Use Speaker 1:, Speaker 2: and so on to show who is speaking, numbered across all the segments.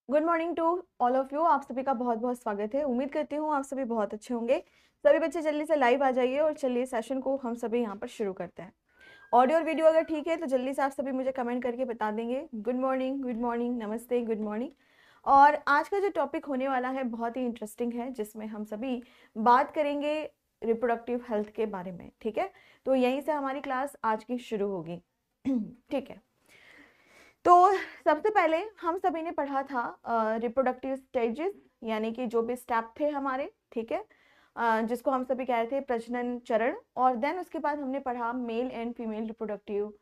Speaker 1: Good morning to all of you. आप सभी का बहुत बहुत स्वागत है। उम्मीद करती हूँ आप सभी बहुत अच्छे होंगे। सभी बच्चे जल्दी से लाइव आ जाइए और चलिए सेशन को हम सभी यहाँ पर शुरू करते हैं। ऑडियो और वीडियो अगर ठीक है तो जल्दी से आप सभी मुझे कमेंट करके बता देंगे गुड मॉर्निंग, नमस्ते, गुड मॉर्निंग। और आज का जो टॉपिक होने वाला है बहुत ही इंटरेस्टिंग है, जिसमें हम सभी बात करेंगे रिप्रोडक्टिव हेल्थ के बारे में। ठीक है, तो यहीं से हमारी क्लास आज की शुरू होगी। ठीक है, तो सबसे पहले हम सभी ने पढ़ा था रिप्रोडक्टिव स्टेजेस, यानी कि जो भी स्टेप थे हमारे। ठीक है, जिसको हम सभी कह रहे थे प्रजनन चरण। और देन उसके बाद हमने पढ़ा male and female reproductive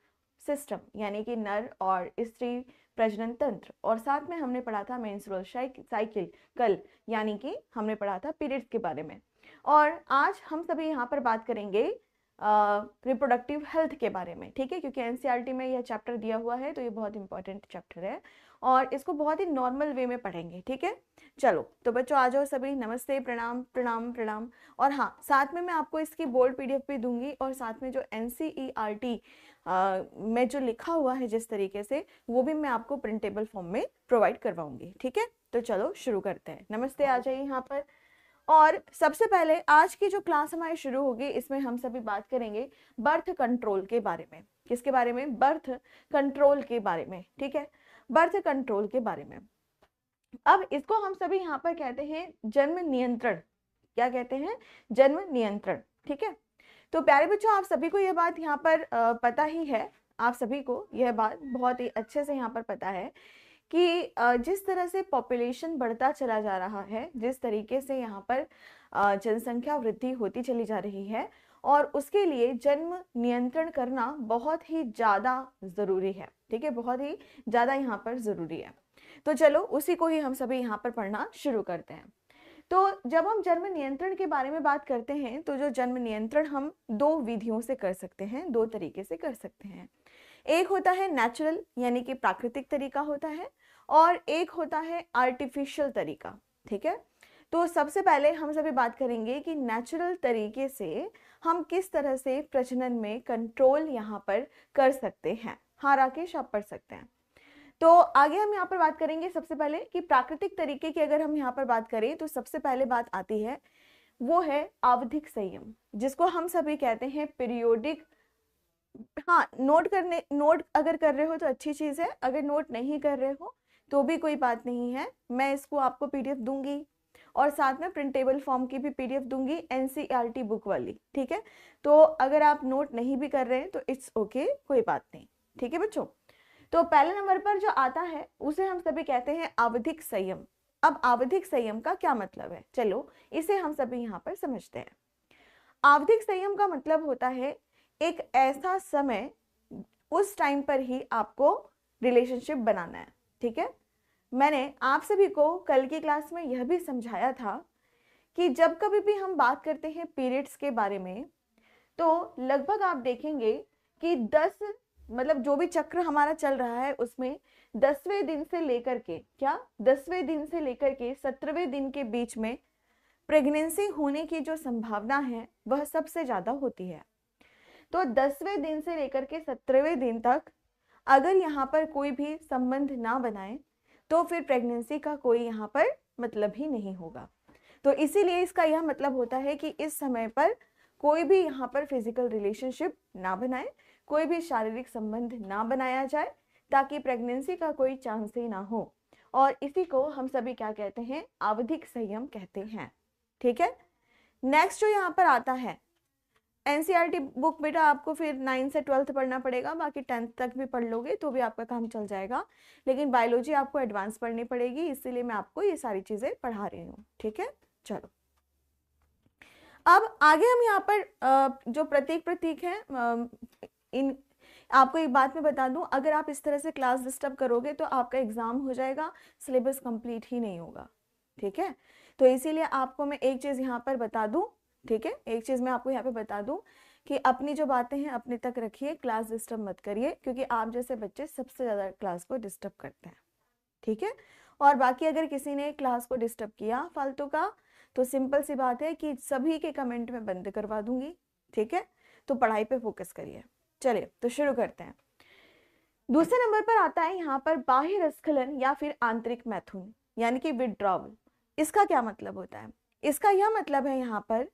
Speaker 1: system, यानी कि नर और स्त्री प्रजनन तंत्र। और साथ में हमने पढ़ा था मेंस्ट्रुअल साइकिल कल, यानी कि हमने पढ़ा था पीरियड्स के बारे में। और आज हम सभी यहाँ पर बात करेंगे रिप्रोडक्टिव हेल्थ के बारे में। ठीक है, क्योंकि एनसीईआरटी में यह चैप्टर दिया हुआ है, तो ये बहुत इंपॉर्टेंट चैप्टर है और इसको बहुत ही नॉर्मल वे में पढ़ेंगे। ठीक है, चलो तो बच्चों आ जाओ सभी। नमस्ते, प्रणाम प्रणाम प्रणाम। और हाँ, साथ में मैं आपको इसकी बोर्ड पीडीएफ भी दूंगी, और साथ में जो एनसीईआरटी में जो लिखा हुआ है जिस तरीके से, वो भी मैं आपको प्रिंटेबल फॉर्म में प्रोवाइड करवाऊंगी। ठीक है, तो चलो शुरू करते हैं। नमस्ते आ जाइए यहाँ पर। और सबसे पहले आज की जो क्लास हमारी शुरू होगी, इसमें हम सभी बात करेंगे बर्थ कंट्रोल के बारे में। किसके बारे में? बर्थ कंट्रोल के बारे में। ठीक है, बर्थ कंट्रोल के बारे में। अब इसको हम सभी यहाँ पर कहते हैं जन्म नियंत्रण। क्या कहते हैं? जन्म नियंत्रण। ठीक है, तो प्यारे बच्चों, आप सभी को यह बात यहाँ पर पता ही है। आप सभी को यह बात बहुत ही अच्छे से यहाँ पर पता है कि जिस तरह से पॉपुलेशन बढ़ता चला जा रहा है, जिस तरीके से यहाँ पर जनसंख्या वृद्धि होती चली जा रही है, और उसके लिए जन्म नियंत्रण करना बहुत ही ज़्यादा ज़रूरी है। ठीक है, बहुत ही ज़्यादा यहाँ पर ज़रूरी है। तो चलो उसी को ही हम सभी यहाँ पर पढ़ना शुरू करते हैं। तो जब हम जन्म नियंत्रण के बारे में बात करते हैं, तो जो जन्म नियंत्रण हम दो विधियों से कर सकते हैं, दो तरीके से कर सकते हैं। एक होता है नेचुरल, यानी कि प्राकृतिक तरीका होता है, और एक होता है आर्टिफिशियल तरीका। ठीक है, तो सबसे पहले हम सभी बात करेंगे कि नेचुरल तरीके से हम किस तरह से प्रजनन में कंट्रोल यहाँ पर कर सकते हैं। हाँ राकेश, आप पढ़ सकते हैं। तो आगे हम यहाँ पर बात करेंगे सबसे पहले कि प्राकृतिक तरीके की अगर हम यहाँ पर बात करें, तो सबसे पहले बात आती है, वो है आवधिक संयम, जिसको हम सभी कहते हैं पीरियोडिक। हाँ, नोट अगर कर रहे हो तो अच्छी चीज है, अगर नोट नहीं कर रहे हो तो भी कोई बात नहीं है। मैं इसको आपको पीडीएफ दूंगी, और साथ में प्रिंटेबल फॉर्म की भी पीडीएफ दूंगी, एनसीईआरटी बुक वाली। ठीक है, तो अगर आप नोट नहीं भी कर रहे हैं तो इट्स ओके, कोई बात नहीं। ठीक है बच्चों, तो पहले नंबर पर जो आता है उसे हम सभी कहते हैं आवधिक संयम। अब आवधिक संयम का क्या मतलब है, चलो इसे हम सभी यहाँ पर समझते हैं। आवधिक संयम का मतलब होता है एक ऐसा समय, उस टाइम पर ही आपको रिलेशनशिप बनाना है। ठीक है, मैंने आप सभी को कल की क्लास में यह भी समझाया था कि जब कभी भी हम बात करते हैं पीरियड्स के बारे में, तो लगभग आप देखेंगे कि 10, मतलब जो भी चक्र हमारा चल रहा है उसमें 10वें दिन से लेकर के, क्या 10वें दिन से लेकर के 17वें दिन के बीच में प्रेगनेंसी होने की जो संभावना है वह सबसे ज्यादा होती है। तो 10वें दिन से लेकर के 17वें दिन तक अगर यहाँ पर कोई भी संबंध ना बनाए, तो फिर प्रेगनेंसी का कोई यहाँ पर मतलब ही नहीं होगा। तो इसीलिए इसका यह मतलब होता है कि इस समय पर कोई भी यहाँ पर फिजिकल रिलेशनशिप ना बनाए, कोई भी शारीरिक संबंध ना बनाया जाए, ताकि प्रेगनेंसी का कोई चांस ही ना हो। और इसी को हम सभी क्या कहते हैं? आवधिक संयम कहते हैं। ठीक है, नेक्स्ट जो यहाँ पर आता है, एनसीईआरटी बुक बेटा आपको फिर 9 से 12th पढ़ना पड़ेगा, बाकी 10th तक भी पढ़ लोगे तो भी आपका काम चल जाएगा। लेकिन बायोलॉजी आपको एडवांस पढ़नी पड़ेगी, इसीलिए मैं आपको ये सारी चीजें पढ़ा रही हूँ। ठीक है, चलो अब आगे हम यहाँ पर जो प्रतीक है, इन आपको एक बात मैं बता दूं, अगर आप इस तरह से क्लास डिस्टर्ब करोगे तो आपका एग्जाम हो जाएगा, सिलेबस कंप्लीट ही नहीं होगा। ठीक है, तो इसीलिए आपको मैं एक चीज यहाँ पर बता दूं। ठीक है, एक चीज मैं आपको यहाँ पे बता दूं कि अपनी जो बातें हैं अपने तक रखिए, क्लास डिस्टर्ब मत करिए, क्योंकि आप जैसे बच्चे सबसे ज्यादा क्लास को डिस्टर्ब करते हैं। ठीक है, और बाकी अगर किसी ने क्लास को डिस्टर्ब किया फालतू का, तो सिंपल सी बात है कि सभी के कमेंट में बंद करवा दूंगी। ठीक है, तो पढ़ाई पे फोकस करिए। चलिए तो शुरू करते हैं। दूसरे नंबर पर आता है यहाँ पर बाह्य स्खलन या फिर आंतरिक मैथुन यानी कि विड्रॉवल। इसका क्या मतलब होता है? इसका यह मतलब है यहाँ पर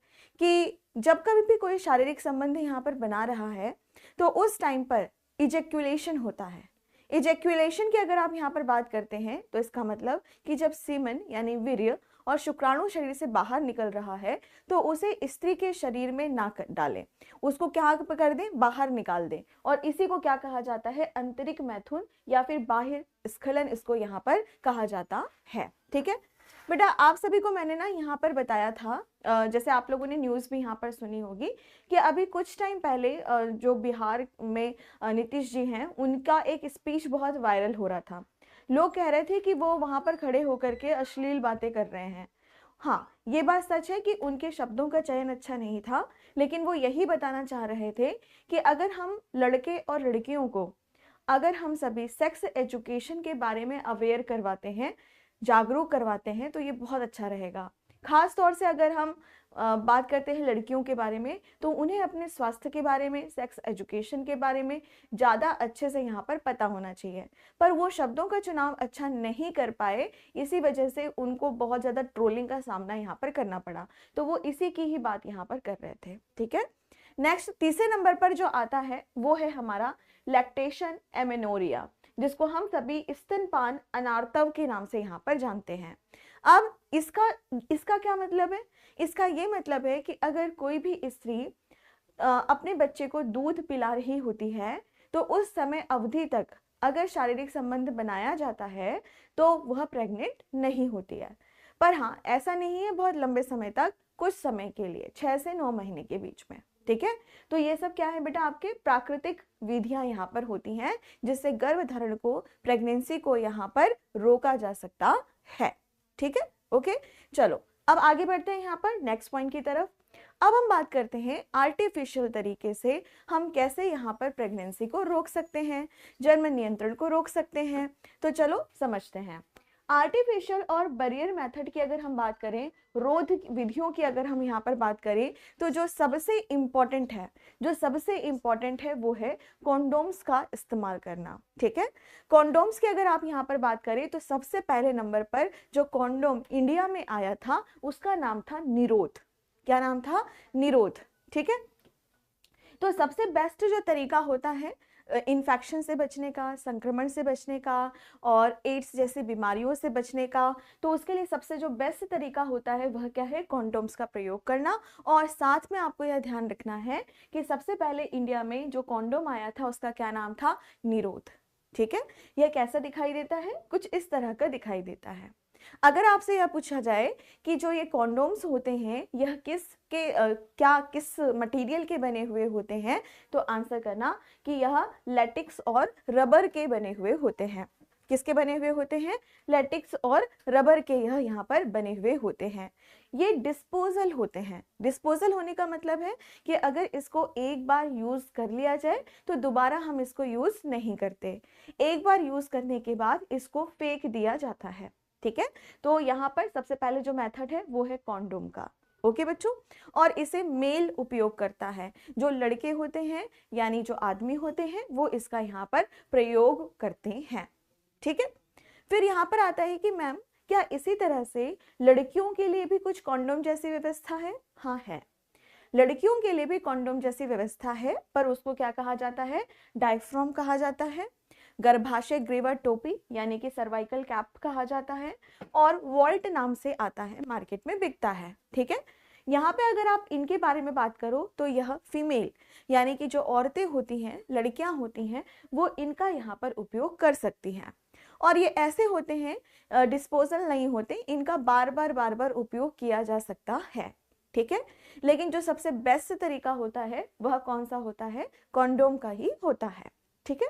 Speaker 1: कि जब कभी भी कोई शारीरिक संबंध यहाँ पर बना रहा है तो उस टाइम पर इजेक्यूलेशन होता है। इजेक्यूलेशन की अगर आप यहाँ पर बात करते हैं तो इसका मतलब कि जब सीमन यानी वीर्य और शुक्राणु शरीर से बाहर निकल रहा है तो उसे स्त्री के शरीर में ना डालें, उसको क्या कर दें, बाहर निकाल दें, और इसी को क्या कहा जाता है, आंतरिक मैथुन या फिर बाह्य स्खलन इसको यहाँ पर कहा जाता है। ठीक है बेटा, आप सभी को मैंने ना यहाँ पर बताया था, जैसे आप लोगों ने न्यूज़ भी यहाँ पर सुनी होगी कि अभी कुछ टाइम पहले जो बिहार में नीतीश जी हैं उनका एक स्पीच बहुत वायरल हो रहा था। लोग कह रहे थे कि वो वहाँ पर खड़े होकर के अश्लील बातें कर रहे हैं। हाँ, ये बात सच है कि उनके शब्दों का चयन अच्छा नहीं था, लेकिन वो यही बताना चाह रहे थे कि अगर हम लड़के और लड़कियों को, अगर हम सभी सेक्स एजुकेशन के बारे में अवेयर करवाते हैं, जागरूक करवाते हैं, तो ये बहुत अच्छा रहेगा। खास तौर से अगर हम बात करते हैं लड़कियों के बारे में, तो उन्हें अपने स्वास्थ्य के बारे में, सेक्स एजुकेशन के बारे में ज़्यादा अच्छे से यहाँ पर पता होना चाहिए। पर वो शब्दों का चुनाव अच्छा नहीं कर पाए, इसी वजह से उनको बहुत ज़्यादा ट्रोलिंग का सामना यहाँ पर करना पड़ा। तो वो इसी की ही बात यहाँ पर कर रहे थे। ठीक है, नेक्स्ट तीसरे नंबर पर जो आता है वो है हमारा लैक्टेशन एमेनोरिया, जिसको हम सभी स्तनपान अनार्तव के नाम से यहाँ पर जानते हैं। अब इसका क्या मतलब है? इसका ये मतलब है कि अगर कोई भी स्त्री अपने बच्चे को दूध पिला रही होती है तो उस समय अवधि तक अगर शारीरिक संबंध बनाया जाता है तो वह प्रेग्नेंट नहीं होती है। पर हाँ, ऐसा नहीं है बहुत लंबे समय तक, कुछ समय के लिए 6 से 9 महीने के बीच में। ठीक है, तो ये सब क्या है बेटा, आपके प्राकृतिक विधियां यहाँ पर होती हैं जिससे गर्भधारण को, प्रेगनेंसी को यहाँ पर रोका जा सकता है। ठीक है, ओके, चलो अब आगे बढ़ते हैं यहाँ पर नेक्स्ट पॉइंट की तरफ। अब हम बात करते हैं आर्टिफिशियल तरीके से हम कैसे यहाँ पर प्रेगनेंसी को रोक सकते हैं, जन्म नियंत्रण को रोक सकते हैं। तो चलो समझते हैं। आर्टिफिशियल और बैरियर मेथड की अगर हम बात करें, रोध विधियों की अगर हम यहाँ पर बात करें, तो जो सबसे इम्पोर्टेंट है वो है कॉन्डोम्स का इस्तेमाल करना। ठीक है, कॉन्डोम्स की अगर आप यहाँ पर बात करें तो सबसे पहले नंबर पर जो कॉन्डोम इंडिया में आया था उसका नाम था निरोध। क्या नाम था? निरोध। ठीक है, तो सबसे बेस्ट जो तरीका होता है इन्फेक्शन से बचने का, संक्रमण से बचने का और एड्स जैसी बीमारियों से बचने का, तो उसके लिए सबसे जो बेस्ट तरीका होता है वह क्या है? कॉन्डोम्स का प्रयोग करना। और साथ में आपको यह ध्यान रखना है कि सबसे पहले इंडिया में जो कॉन्डोम आया था उसका क्या नाम था? निरोध। ठीक है, यह कैसा दिखाई देता है? कुछ इस तरह का दिखाई देता है। अगर आपसे यह पूछा जाए कि जो ये कॉन्डोम्स होते हैं यह किस मटेरियल के बने हुए होते हैं, तो आंसर करना कि यह लैटेक्स और रबर के बने हुए होते हैं। किसके बने हुए होते हैं? लैटेक्स और रबर के यह यहाँ पर बने हुए होते हैं। ये डिस्पोजल होते हैं। डिस्पोजल होने का मतलब है कि अगर इसको एक बार यूज कर लिया जाए तो दोबारा हम इसको यूज नहीं करते, एक बार यूज करने के बाद इसको फेंक दिया जाता है। ठीक है, तो यहाँ पर सबसे पहले जो मेथड है वो है कॉन्डोम का। ओके बच्चों, और इसे मेल उपयोग करता है, जो लड़के होते हैं यानी जो आदमी होते हैं वो इसका यहाँ पर प्रयोग करते हैं। ठीक है, फिर यहाँ पर आता है कि मैम क्या इसी तरह से लड़कियों के लिए भी कुछ कॉन्डोम जैसी व्यवस्था है? हाँ है, लड़कियों के लिए भी कॉन्डोम जैसी व्यवस्था है, पर उसको क्या कहा जाता है? डायफ्राम कहा जाता है, गर्भाशय ग्रेवर टोपी यानी कि सर्वाइकल कैप कहा जाता है, और वॉल्ट नाम से आता है, मार्केट में बिकता है। ठीक है, यहाँ पे अगर आप इनके बारे में बात करो तो यह फीमेल यानी कि जो औरतें होती हैं, लड़कियां होती हैं, वो इनका यहाँ पर उपयोग कर सकती हैं। और ये ऐसे होते हैं, डिस्पोजल नहीं होते, इनका बार बार उपयोग किया जा सकता है। ठीक है, लेकिन जो सबसे बेस्ट तरीका होता है वह कौन सा होता है? कॉन्डोम का ही होता है। ठीक है,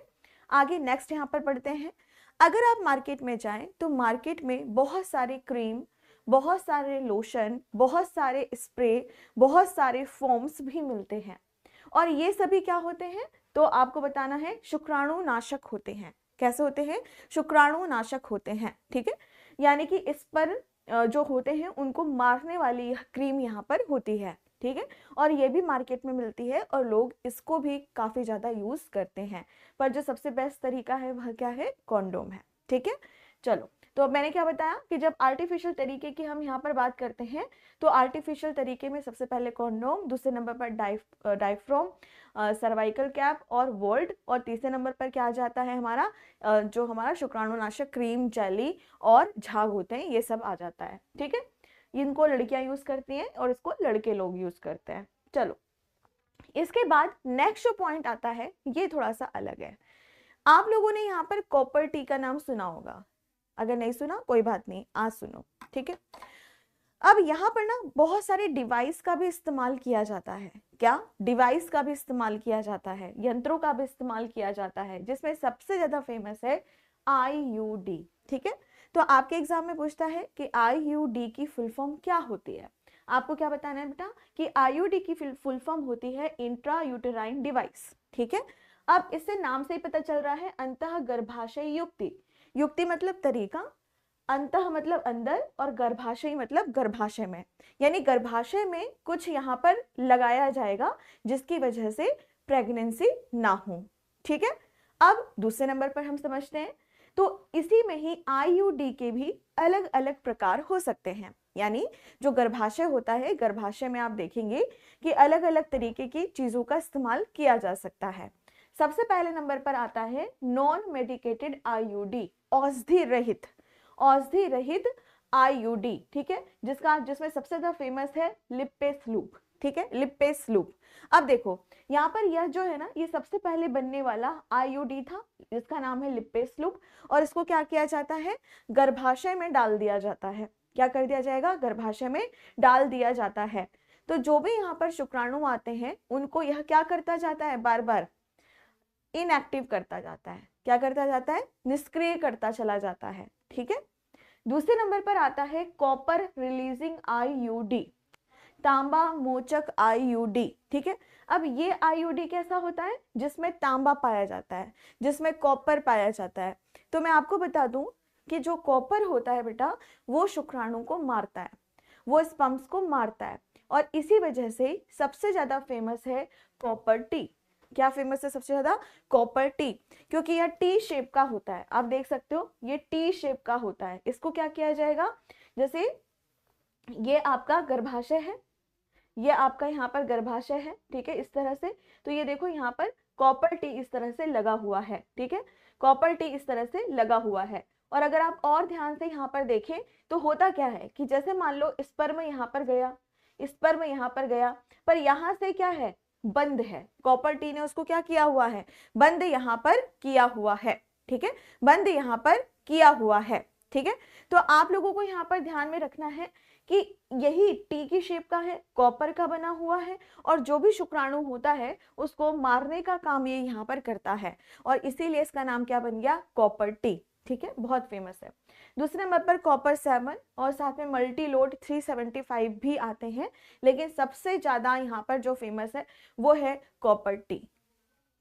Speaker 1: आगे नेक्स्ट यहाँ पर पढ़ते हैं। अगर आप मार्केट में जाएं तो मार्केट में बहुत सारे क्रीम, बहुत सारे लोशन, बहुत सारे स्प्रे, बहुत सारे फोम्स भी मिलते हैं, और ये सभी क्या होते हैं? तो आपको बताना है, शुक्राणु नाशक होते हैं। कैसे होते हैं? शुक्राणु नाशक होते हैं। ठीक है, यानी कि इस पर जो होते हैं उनको मारने वाली क्रीम यहाँ पर होती है। ठीक है। और ये भी मार्केट में मिलती है और लोग इसको भी काफ़ी ज़्यादा यूज़ करते हैं, पर जो सबसे बेस्ट तरीका है वह क्या है, कॉन्डोम है, ठीक है। चलो, तो अब मैंने क्या बताया कि जब आर्टिफिशियल तरीके की हम यहाँ पर बात करते हैं तो आर्टिफिशियल तरीके में सबसे पहले कॉन्डोम, दूसरे नंबर पर डायफ्राम, सर्वाइकल कैप और वोल्ड, और तीसरे नंबर पर क्या आ जाता है हमारा जो हमारा शुक्राणुनाशक क्रीम, जेली और झाग होते हैं, ये सब आ जाता है, ठीक है। इनको लड़कियां यूज करती हैं और इसको लड़के लोग यूज करते हैं। चलो, इसके बाद नेक्स्ट जो पॉइंट आता है ये थोड़ा सा अलग है। आप लोगों ने यहाँ पर कॉपर टी का नाम सुना होगा, अगर नहीं सुना कोई बात नहीं, आज सुनो, ठीक है। अब यहाँ पर ना बहुत सारे डिवाइस का भी इस्तेमाल किया जाता है। क्या डिवाइस का भी इस्तेमाल किया जाता है, यंत्रों का भी इस्तेमाल किया जाता है, जिसमें सबसे ज्यादा फेमस है IUD, ठीक है। तो आपके एग्जाम में पूछता है कि IUD की फुल फॉर्म क्या होती है। आपको क्या बताना है बेटा कि IUD की फुल फॉर्म होती है इंट्रा यूटेराइन डिवाइस, ठीक है। अब इससे नाम से ही पता चल रहा है अंतः गर्भाशय युक्ति, युक्ति मतलब तरीका, अंतः मतलब अंदर और गर्भाशय मतलब गर्भाशय में, यानी गर्भाशय में कुछ यहाँ पर लगाया जाएगा जिसकी वजह से प्रेगनेंसी ना हो, ठीक है। अब दूसरे नंबर पर हम समझते हैं, तो इसी में ही IUD के भी अलग अलग प्रकार हो सकते हैं, यानी जो गर्भाशय होता है, गर्भाशय में आप देखेंगे कि अलग अलग तरीके की चीजों का इस्तेमाल किया जा सकता है। सबसे पहले नंबर पर आता है नॉन मेडिकेटेड IUD, औषधि रहित, औषधि रहित IUD, ठीक है, जिसमें सबसे ज्यादा फेमस है लिपेस लूप, ठीक है, लिपेस लूप। अब देखो यहाँ पर यह जो है ना, ये सबसे पहले बनने वाला IUD था जिसका नाम है लिपेस लूप, और इसको क्या किया जाता है, गर्भाशय में डाल दिया जाता है। क्या कर दिया जाएगा, गर्भाशय में डाल दिया जाता है। तो जो भी यहाँ पर शुक्राणु आते हैं उनको यह क्या करता जाता है, बार बार इनएक्टिव करता जाता है। क्या करता जाता है, निष्क्रिय करता चला जाता है, ठीक है। दूसरे नंबर पर आता है कॉपर रिलीजिंग IUD, तांबा मोचक IUD, ठीक है। अब ये IUD कैसा होता है, जिसमें तांबा पाया जाता है, जिसमें कॉपर पाया जाता है। तो मैं आपको बता दूं कि जो कॉपर होता है बेटा वो शुक्राणु को मारता है, वो स्पर्म्स को मारता है, और इसी वजह से सबसे ज्यादा फेमस है कॉपर टी। क्या फेमस है सबसे ज्यादा, कॉपर टी, क्योंकि यह टी शेप का होता है। आप देख सकते हो ये टी शेप का होता है। इसको क्या किया जाएगा, जैसे ये आपका गर्भाशय है, ये आपका यहाँ पर गर्भाशय है, ठीक है, इस तरह से। तो ये देखो यहाँ पर कॉपर टी इस तरह से लगा हुआ है, ठीक है, कॉपर टी इस तरह से लगा हुआ है। और अगर आप और ध्यान से यहाँ पर देखें तो होता क्या है कि जैसे मान लो स्पर्म यहाँ पर गया, स्पर्म यहाँ पर गया, पर यहाँ से क्या है, बंद है, कॉपर टी ने उसको क्या किया हुआ है, बंद यहाँ पर किया हुआ है, ठीक है, बंद यहाँ पर किया हुआ है, ठीक है। तो आप लोगों को यहाँ पर ध्यान में रखना है कि यही टी की शेप का है, कॉपर का बना हुआ है, और जो भी शुक्राणु होता है उसको मारने का काम ये यहाँ पर करता है, और इसीलिए इसका नाम क्या बन गया, कॉपर टी, ठीक है, बहुत फेमस है। दूसरे नंबर पर कॉपर 7 और साथ में मल्टी लोड 375 भी आते हैं, लेकिन सबसे ज्यादा यहाँ पर जो फेमस है वो है कॉपर टी,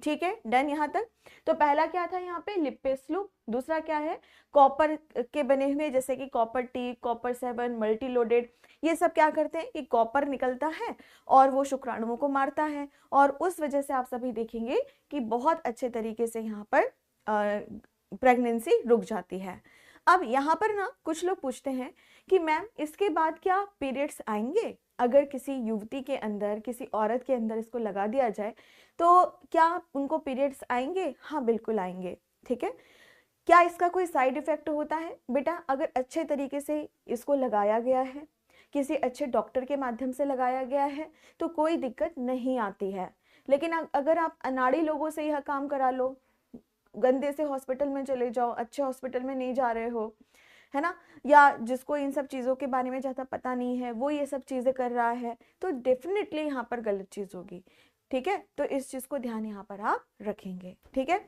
Speaker 1: ठीक है, डन यहाँ तक। तो पहला क्या था यहाँ पे, लिपेस लूप, दूसरा क्या है, कॉपर के बने हुए, जैसे कि copper T, copper 7, multi loaded, ये सब क्या करते हैं कि कॉपर निकलता है और वो शुक्राणुओं को मारता है, और उस वजह से आप सभी देखेंगे कि बहुत अच्छे तरीके से यहाँ पर प्रेगनेंसी रुक जाती है। अब यहाँ पर ना कुछ लोग पूछते हैं कि मैम इसके बाद क्या पीरियड्स आएंगे, अगर किसी युवती के अंदर, किसी औरत के अंदर इसको लगा दिया जाए तो क्या उनको पीरियड्स आएंगे। हाँ बिल्कुल आएंगे, ठीक है। क्या इसका कोई साइड इफेक्ट होता है, बेटा अगर अच्छे तरीके से इसको लगाया गया है, किसी अच्छे डॉक्टर के माध्यम से लगाया गया है तो कोई दिक्कत नहीं आती है। लेकिन अगर आप अनाड़ी लोगों से यह काम करा लो, गंदे से हॉस्पिटल में चले जाओ, अच्छे हॉस्पिटल में नहीं जा रहे हो, है ना, या जिसको इन सब चीज़ों के बारे में ज़्यादा पता नहीं है वो ये सब चीज़ें कर रहा है, तो डेफिनेटली यहाँ पर गलत चीज़ होगी, ठीक है। तो इस चीज़ को ध्यान यहाँ पर आप रखेंगे, ठीक है।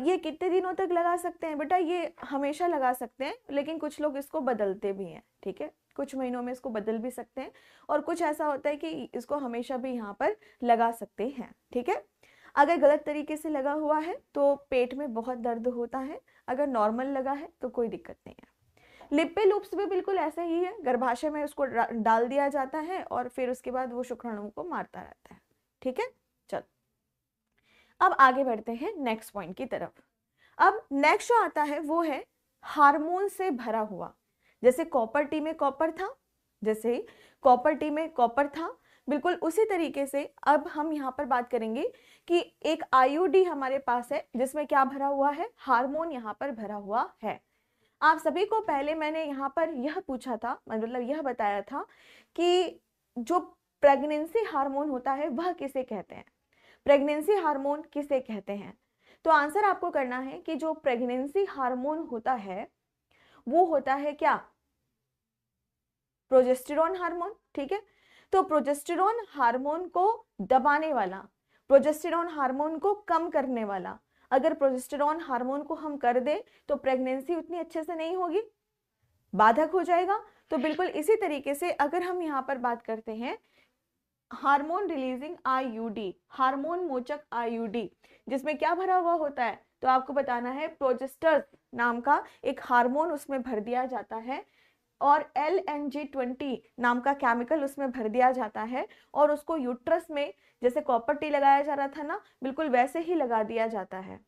Speaker 1: ये कितने दिनों तक लगा सकते हैं बेटा, ये हमेशा लगा सकते हैं, लेकिन कुछ लोग इसको बदलते भी हैं, ठीक है, कुछ महीनों में इसको बदल भी सकते हैं, और कुछ ऐसा होता है कि इसको हमेशा भी यहाँ पर लगा सकते हैं, ठीक है। अगर गलत तरीके से लगा हुआ है तो पेट में बहुत दर्द होता है, अगर नॉर्मल लगा है तो कोई दिक्कत नहीं है। लिप्पे लूप्स भी बिल्कुल ऐसे ही है, गर्भाशय में उसको डाल दिया जाता है और फिर उसके बाद वो शुक्राणुओं को मारता रहता है। ठीक है, चलो अब आगे बढ़ते हैं नेक्स्ट पॉइंट की तरफ। अब नेक्स्ट जो आता है वो है हार्मोन से भरा हुआ। जैसे कॉपर टी में कॉपर था, जैसे कॉपर टी में कॉपर था, बिल्कुल उसी तरीके से अब हम यहाँ पर बात करेंगे कि एक आईयूडी हमारे पास है जिसमें क्या भरा हुआ है, हार्मोन यहाँ पर भरा हुआ है। आप सभी को पहले मैंने यहाँ पर यह पूछा था, मतलब यह बताया था कि जो प्रेगनेंसी हार्मोन होता है वह किसे कहते हैं, प्रेगनेंसी हार्मोन किसे कहते हैं। तो आंसर आपको करना है कि जो प्रेगनेंसी हार्मोन होता है वो होता है क्या, प्रोजेस्टेरॉन हार्मोन। ठीक है, तो प्रोजेस्टेरॉन हार्मोन को दबाने वाला, प्रोजेस्टेरॉन हार्मोन को कम करने वाला, अगर प्रोजेस्टेरॉन हार्मोन को हम कर दें तो प्रेगनेंसी उतनी अच्छे से नहीं होगी, बाधक हो जाएगा। तो बिल्कुल इसी तरीके से अगर हम यहाँ पर बात करते हैं हार्मोन रिलीजिंग आईयूडी, हार्मोन मोचक आईयूडी, जिसमें क्या भरा हुआ होता है, तो आपको बताना है प्रोजेस्टर्स नाम का एक हार्मोन उसमें भर दिया जाता है और LNG20 नाम का केमिकल उसमें भर दिया जाता है और उसको यूट्रस में जैसे कॉपर टी लगाया जा रहा था ना, बिल्कुल वैसे ही लगा दिया जाता है,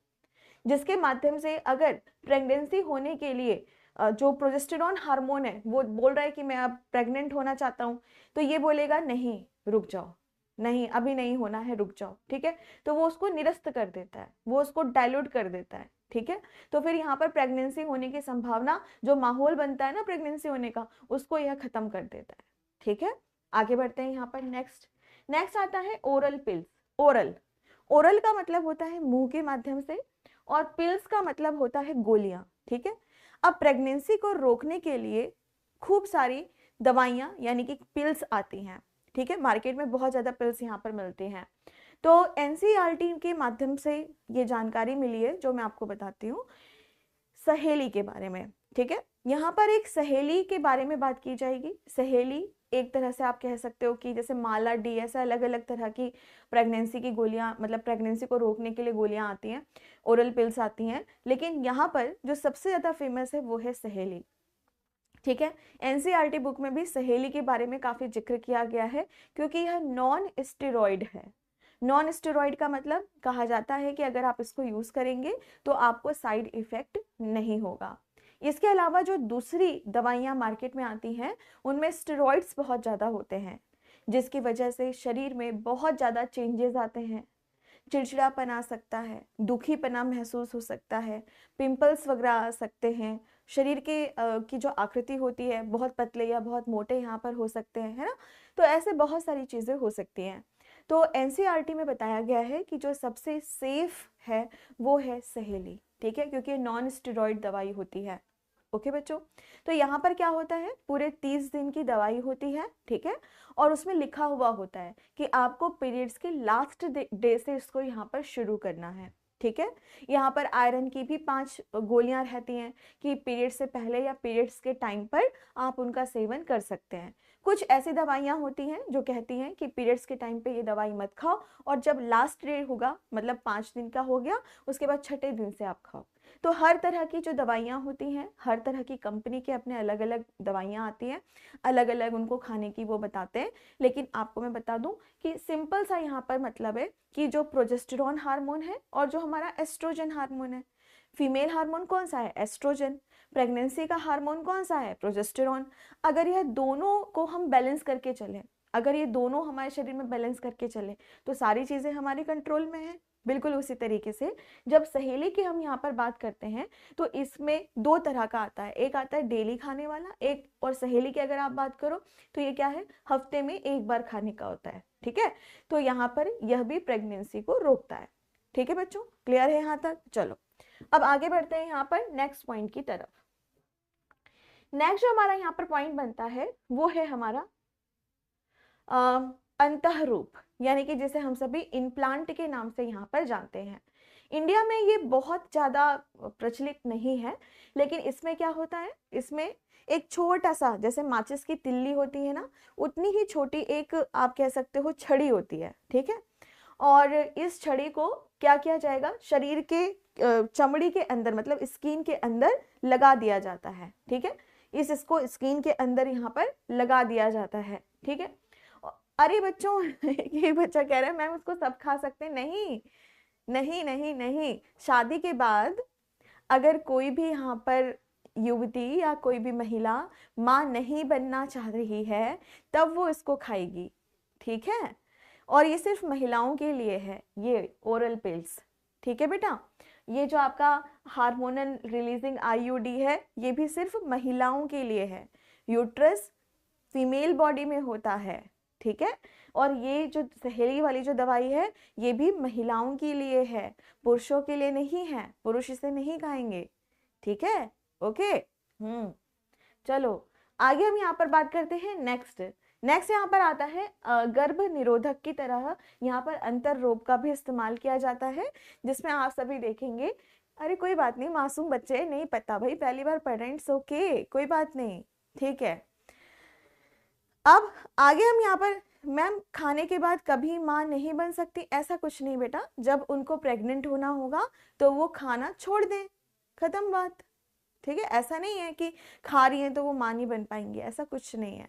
Speaker 1: जिसके माध्यम से अगर प्रेगनेंसी होने के लिए जो प्रोजेस्टेरॉन हार्मोन है वो बोल रहा है कि मैं अब प्रेग्नेंट होना चाहता हूँ, तो ये बोलेगा नहीं रुक जाओ, नहीं अभी नहीं होना है, रुक जाओ। ठीक है, तो वो उसको निरस्त कर देता है, वो उसको डाइल्यूट कर देता है। ठीक है, तो फिर यहाँ पर प्रेगनेंसी होने की संभावना, जो माहौल बनता है ना प्रेगनेंसी होने का, उसको यह खत्म कर देता है। ठीक है, आगे बढ़ते हैं यहाँ पर। नेक्स्ट आता है ओरल पिल्स। ओरल का मतलब होता है मुंह के माध्यम से और पिल्स का मतलब होता है गोलियां। ठीक है, अब प्रेगनेंसी को रोकने के लिए खूब सारी दवाइयां यानी कि पिल्स आती हैं। ठीक है, मार्केट में बहुत ज़्यादा पिल्स यहाँ पर मिलती हैं। तो एनसीईआरटी के माध्यम से ये जानकारी मिली है जो मैं आपको बताती हूँ सहेली के बारे में। ठीक है, यहाँ पर एक सहेली के बारे में बात की जाएगी। सहेली एक तरह से आप कह सकते हो कि जैसे माला डी, ऐसा अलग अलग तरह की प्रेगनेंसी की गोलियां, मतलब प्रेगनेंसी को रोकने के लिए गोलियां आती हैं, ओरल पिल्स आती हैं, लेकिन यहाँ पर जो सबसे ज़्यादा फेमस है वो है सहेली। ठीक है, एनसीईआरटी बुक में भी सहेली के बारे में काफ़ी जिक्र किया गया है क्योंकि यह नॉन स्टेरॉइड है। नॉन स्टेरॉइड का मतलब कहा जाता है कि अगर आप इसको यूज़ करेंगे तो आपको साइड इफेक्ट नहीं होगा। इसके अलावा जो दूसरी दवाइयाँ मार्केट में आती हैं उनमें स्टेरॉइड्स बहुत ज़्यादा होते हैं, जिसकी वजह से शरीर में बहुत ज़्यादा चेंजेस आते हैं, चिड़चिड़ापन आ सकता है, दुखीपना महसूस हो सकता है, पिंपल्स वगैरह आ सकते हैं, शरीर के की जो आकृति होती है बहुत पतले या बहुत मोटे यहाँ पर हो सकते हैं, है ना। तो ऐसे बहुत सारी चीज़ें हो सकती हैं। तो एनसीईआरटी में बताया गया है कि जो सबसे सेफ है वो है सहेली। ठीक है, क्योंकि नॉन स्टेरॉइड दवाई होती है। ओके बच्चों, तो यहाँ पर क्या होता है, पूरे 30 दिन की दवाई होती है। ठीक है, और उसमें लिखा हुआ होता है कि आपको पीरियड्स के लास्ट डे से इसको यहाँ पर शुरू करना है। ठीक है, यहाँ पर आयरन की भी 5 गोलियां रहती हैं कि पीरियड से पहले या पीरियड्स के टाइम पर आप उनका सेवन कर सकते हैं। कुछ ऐसी दवाइयाँ होती हैं जो कहती हैं कि पीरियड्स के टाइम पे ये दवाई मत खाओ और जब लास्ट डे होगा, मतलब 5 दिन का हो गया, उसके बाद छठे दिन से आप खाओ। तो हर तरह की जो दवाइयाँ होती हैं, हर तरह की कंपनी के अपने अलग अलग दवाइयाँ आती हैं, अलग अलग उनको खाने की वो बताते हैं। लेकिन आपको मैं बता दूं कि सिंपल सा यहाँ पर मतलब है कि जो प्रोजेस्टेरॉन हार्मोन है और जो हमारा एस्ट्रोजन हार्मोन है, फीमेल हार्मोन कौन सा है, एस्ट्रोजन, प्रेगनेंसी का हार्मोन कौन सा है, प्रोजेस्टेरॉन। अगर यह दोनों को हम बैलेंस करके चलें, अगर ये दोनों हमारे शरीर में बैलेंस करके चले तो सारी चीज़ें हमारे कंट्रोल में है। बिल्कुल उसी तरीके से जब सहेली की हम यहाँ पर बात करते हैं तो इसमें 2 तरह का आता है, एक आता है डेली खाने वाला, एक और सहेली की अगर आप बात करो तो ये क्या है, हफ्ते में 1 बार खाने का होता है। ठीक है, तो यहाँ पर यह भी प्रेगनेंसी को रोकता है। ठीक है बच्चों, क्लियर है यहाँ तक। चलो अब आगे बढ़ते हैं यहाँ पर नेक्स्ट पॉइंट की तरफ। नेक्स्ट जो हमारा यहाँ पर पॉइंट बनता है वो है हमारा अंतःरूप, यानी कि जिसे हम सभी इम्प्लांट के नाम से यहाँ पर जानते हैं। इंडिया में ये बहुत ज़्यादा प्रचलित नहीं है, लेकिन इसमें क्या होता है, इसमें एक छोटा सा, जैसे माचिस की तिल्ली होती है ना, उतनी ही छोटी एक आप कह सकते हो छड़ी होती है। ठीक है, और इस छड़ी को क्या किया जाएगा, शरीर के चमड़ी के अंदर, मतलब स्किन के अंदर लगा दिया जाता है। ठीक है, इसको स्किन के अंदर यहाँ पर लगा दिया जाता है, ठीक है। अरे बच्चों ये बच्चा कह रहा है मैम उसको सब खा सकते हैं, नहीं नहीं नहीं नहीं, शादी के बाद अगर कोई भी यहाँ पर युवती या कोई भी महिला माँ नहीं बनना चाह रही है तब वो इसको खाएगी, ठीक है। और ये सिर्फ महिलाओं के लिए है, ये ओरल पिल्स, ठीक है बेटा। ये जो आपका हार्मोनल रिलीजिंग आईयूडी है ये भी सिर्फ महिलाओं के लिए है, यूट्रस फीमेल बॉडी में होता है, ठीक है। और ये जो सहेली वाली जो दवाई है ये भी महिलाओं के लिए है, पुरुषों के लिए नहीं है, पुरुष इसे नहीं खाएंगे, ठीक है। ओके, चलो आगे हम यहाँ पर बात करते हैं। नेक्स्ट यहाँ पर आता है गर्भ निरोधक की तरह यहाँ पर अंतर्रोग का भी इस्तेमाल किया जाता है, जिसमें आप सभी देखेंगे। अरे कोई बात नहीं, मासूम बच्चे, नहीं पता भाई, पहली बार पढ़ रहे हैं, ओके कोई बात नहीं, ठीक है। अब आगे हम यहाँ पर, मैम खाने के बाद कभी माँ नहीं बन सकती, ऐसा कुछ नहीं बेटा। जब उनको प्रेग्नेंट होना होगा तो वो खाना छोड़ दें, खत्म बात, ठीक है। ऐसा नहीं है कि खा रही हैं तो वो माँ नहीं बन पाएंगी, ऐसा कुछ नहीं है।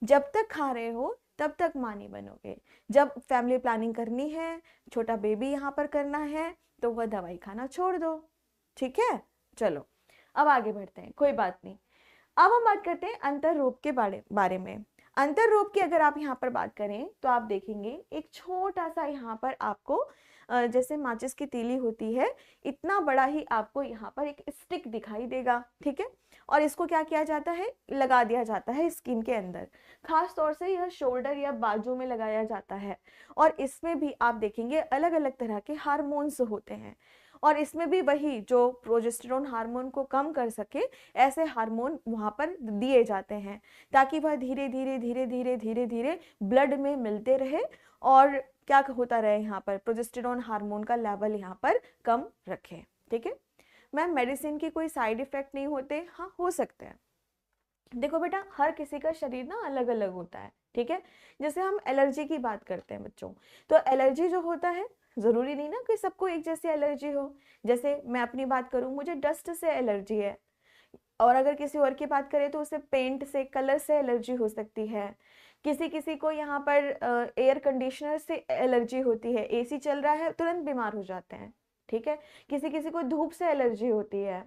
Speaker 1: जब तक खा रहे हो तब तक माँ नहीं बनोगे। जब फैमिली प्लानिंग करनी है, छोटा बेबी यहाँ पर करना है, तो वह दवाई खाना छोड़ दो, ठीक है। चलो अब आगे बढ़ते हैं, कोई बात नहीं। अब हम बात करते हैं अंतर्रोग के बारे में। अंतर्रोग की अगर आप यहाँ पर बात करें तो आप देखेंगे एक छोटा सा यहाँ पर आपको जैसे माचिस की तीली होती है इतना बड़ा ही आपको यहाँ पर एक स्टिक दिखाई देगा, ठीक है। और इसको क्या किया जाता है, लगा दिया जाता है स्किन के अंदर, खास तौर से यह शोल्डर या बाजू में लगाया जाता है। और इसमें भी आप देखेंगे अलग अलग तरह के हार्मोन्स होते हैं, और इसमें भी वही जो प्रोजेस्टेरोन हार्मोन को कम कर सके ऐसे हार्मोन वहाँ पर दिए जाते हैं, ताकि वह धीरे धीरे धीरे धीरे धीरे धीरे ब्लड में मिलते रहे और क्या होता रहे, यहाँ पर प्रोजेस्टेरोन हार्मोन का लेवल यहाँ पर कम रखे, ठीक है। मैम मेडिसिन की कोई साइड इफेक्ट नहीं होते, हाँ हो सकते हैं। देखो बेटा हर किसी का शरीर ना अलग अलग होता है, ठीक है। जैसे हम एलर्जी की बात करते हैं बच्चों, तो एलर्जी जो होता है जरूरी नहीं ना कि सबको एक जैसी एलर्जी हो। जैसे मैं अपनी बात करूं, मुझे डस्ट से एलर्जी है, और अगर किसी और की बात करें तो उसे पेंट से, कलर से एलर्जी हो सकती है। किसी किसी को यहाँ पर एयर कंडीशनर से एलर्जी होती है, एसी चल रहा है तुरंत बीमार हो जाते हैं, ठीक है। किसी किसी को धूप से एलर्जी होती है,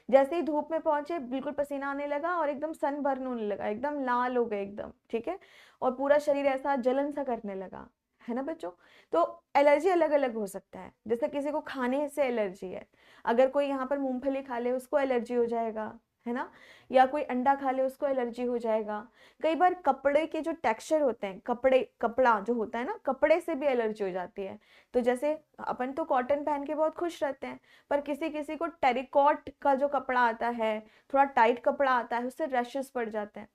Speaker 1: जैसे ही धूप में पहुंचे बिल्कुल पसीना आने लगा और एकदम सन बर्न होने लगा, एकदम लाल हो गए एकदम, ठीक है। और पूरा शरीर ऐसा जलन सा करने लगा, है ना बच्चों। तो एलर्जी अलग अलग हो सकता है। जैसे किसी को खाने से एलर्जी है, अगर कोई यहाँ पर मूंगफली खा ले उसको एलर्जी हो जाएगा, है ना। या कोई अंडा खा ले उसको एलर्जी हो जाएगा। कई बार कपड़े के जो टेक्सचर होते हैं, कपड़ा जो होता है ना, कपड़े से भी एलर्जी हो जाती है। तो जैसे अपन तो कॉटन पहन के बहुत खुश रहते हैं, पर किसी किसी को टेरिकॉट का जो कपड़ा आता है, थोड़ा टाइट कपड़ा आता है, उससे रैशेस पड़ जाते हैं।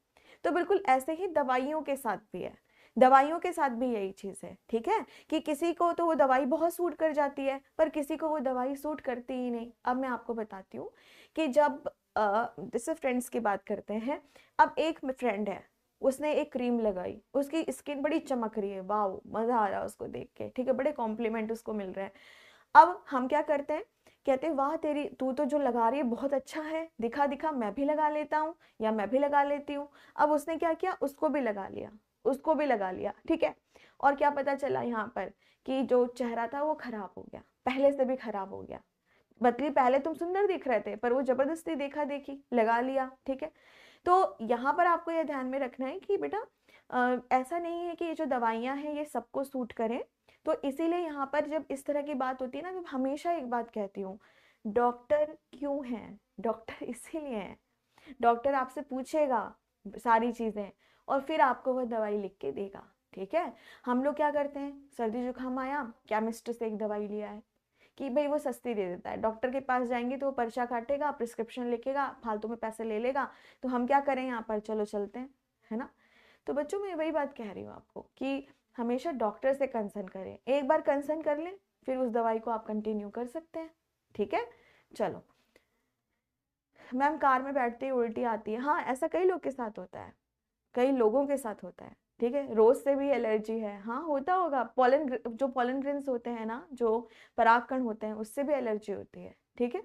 Speaker 1: तो बिल्कुल ऐसे ही दवाइयों के साथ भी है, दवाइयों के साथ भी यही चीज है, ठीक है। कि किसी को तो वो दवाई बहुत सूट कर जाती है पर किसी को वो दवाई सूट करती ही नहीं। अब मैं आपको बताती हूँ कि जब जैसे फ्रेंड्स की बात करते हैं, अब एक फ्रेंड है, उसने एक क्रीम लगाई, उसकी स्किन बड़ी चमक रही है, वाह मजा आ रहा है उसको देख के, ठीक है, बड़े कॉम्प्लीमेंट उसको मिल रहे हैं। अब हम क्या करते हैं, कहते हैं वाह तेरी तू तो जो लगा रही है बहुत अच्छा है, दिखा दिखा मैं भी लगा लेता हूँ या मैं भी लगा लेती हूँ। अब उसने क्या किया, उसको भी लगा लिया, उसको भी लगा लिया, ठीक है। और क्या पता चला यहाँ पर कि जो चेहरा था वो खराब हो गया, पहले से भी खराब हो गया। बदली पहले तुम सुंदर दिख रहे थे पर वो जबरदस्ती देखा देखी लगा लिया, ठीक है। तो यहाँ पर आपको यह ध्यान में रखना है कि बेटा ऐसा नहीं है कि ये जो दवाइयाँ हैं ये सबको सूट करें। तो इसीलिए यहाँ पर जब इस तरह की बात होती है ना, तो हमेशा एक बात कहती हूँ, डॉक्टर क्यों हैं, डॉक्टर इसीलिए हैं। डॉक्टर आपसे पूछेगा सारी चीजें और फिर आपको वह दवाई लिख के देगा, ठीक है। हम लोग क्या करते हैं, सर्दी जुकाम आया, केमिस्ट से एक दवाई लिया है कि भाई वो सस्ती दे देता है, डॉक्टर के पास जाएंगे तो वो पर्चा काटेगा, प्रिस्क्रिप्शन लिखेगा, फालतू में पैसे ले लेगा, तो हम क्या करें यहाँ पर, चलो चलते हैं, है ना। तो बच्चों मैं वही बात कह रही हूँ आपको कि हमेशा डॉक्टर से कंसर्न करें, एक बार कंसर्न कर लें फिर उस दवाई को आप कंटिन्यू कर सकते हैं, ठीक है। चलो मैम कार में बैठते ही उल्टी आती है, हाँ ऐसा कई लोग के साथ होता है, कई लोगों के साथ होता है, ठीक है। रोज से भी एलर्जी है, हाँ होता होगा, जो पॉलन ग्रेन्स होते हैं ना, जो परागकण होते हैं उससे भी एलर्जी होती है, ठीक है।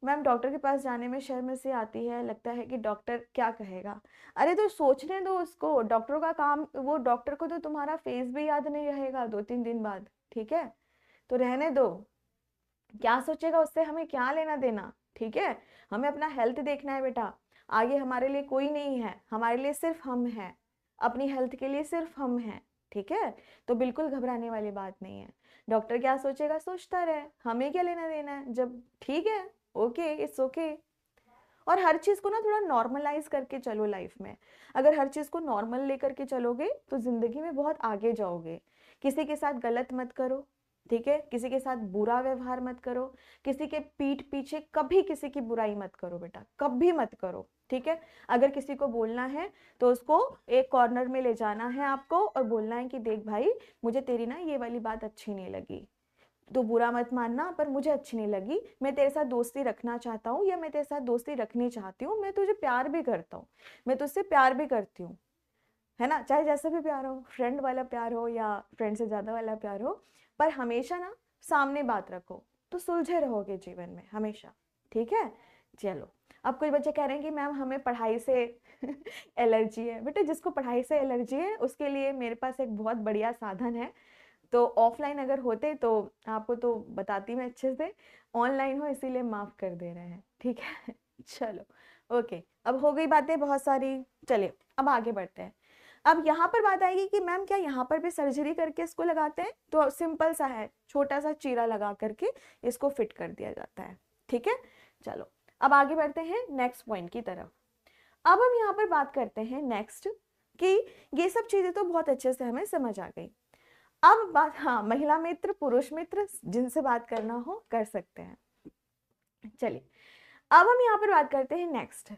Speaker 1: मैम डॉक्टर के पास जाने में शर्म सी आती है, लगता है कि डॉक्टर क्या कहेगा। अरे तो सोचने दो उसको, डॉक्टरों का काम, वो डॉक्टर को तो तुम्हारा फेस भी याद नहीं रहेगा 2-3 दिन बाद, ठीक है, तो रहने दो। क्या सोचेगा उससे हमें क्या लेना देना, ठीक है। हमें अपना हेल्थ देखना है बेटा, आगे हमारे लिए कोई नहीं है, हमारे लिए सिर्फ हम हैं, अपनी हेल्थ के लिए सिर्फ हम हैं, ठीक है। तो बिल्कुल घबराने वाली बात नहीं है। डॉक्टर क्या सोचेगा सोचता रहे, हमें क्या लेना देना है जब, ठीक है, ओके, इट्स ओके। और हर चीज को ना थोड़ा नॉर्मलाइज करके चलो लाइफ में। अगर हर चीज को नॉर्मल लेकर के चलोगे तो जिंदगी में बहुत आगे जाओगे। किसी के साथ गलत मत करो, ठीक है, किसी के साथ बुरा व्यवहार मत करो, किसी के पीठ पीछे कभी किसी की बुराई मत करो बेटा, कभी मत करो, ठीक है। अगर किसी को बोलना है तो उसको एक कॉर्नर में ले जाना है आपको और बोलना है कि देख भाई, मुझे तेरी ना ये वाली बात अच्छी नहीं लगी, तो बुरा मत मानना, पर मुझे अच्छी नहीं लगी, मैं तेरे साथ दोस्ती रखना चाहता हूँ या मैं तेरे साथ दोस्ती रखनी चाहती हूँ, मैं तुझे प्यार भी करता हूँ, मैं तुझसे प्यार भी करती हूँ, है ना, चाहे जैसा भी प्यार हो, फ्रेंड वाला प्यार हो या फ्रेंड से ज्यादा वाला प्यार हो, पर हमेशा ना सामने बात रखो, तो सुलझे रहोगे जीवन में हमेशा, ठीक है। चलो, अब कुछ बच्चे कह रहे हैं कि मैम हमें पढ़ाई से एलर्जी है। बेटा जिसको पढ़ाई से एलर्जी है उसके लिए मेरे पास एक बहुत बढ़िया साधन है। तो ऑफलाइन अगर होते तो आपको तो बताती मैं अच्छे से, ऑनलाइन हो इसीलिए माफ कर दे रहे हैं, ठीक है। चलो ओके, अब हो गई बातें बहुत सारी, चलिए अब आगे बढ़ते हैं। अब यहाँ पर बात आएगी कि मैम क्या यहाँ पर भी सर्जरी करके इसको लगाते हैं, तो सिंपल सा है, छोटा सा चीरा लगा करके इसको फिट कर दिया जाता है, ठीक है। चलो अब आगे बढ़ते हैं नेक्स्ट पॉइंट की तरफ। अब हम यहाँ पर बात करते हैं नेक्स्ट कि ये सब चीजें तो बहुत अच्छे से हमें समझ आ गई। अब बात, हाँ, महिला मित्र पुरुष मित्र जिनसे बात करना हो कर सकते हैं। चलिए अब हम यहाँ पर बात करते हैं नेक्स्ट।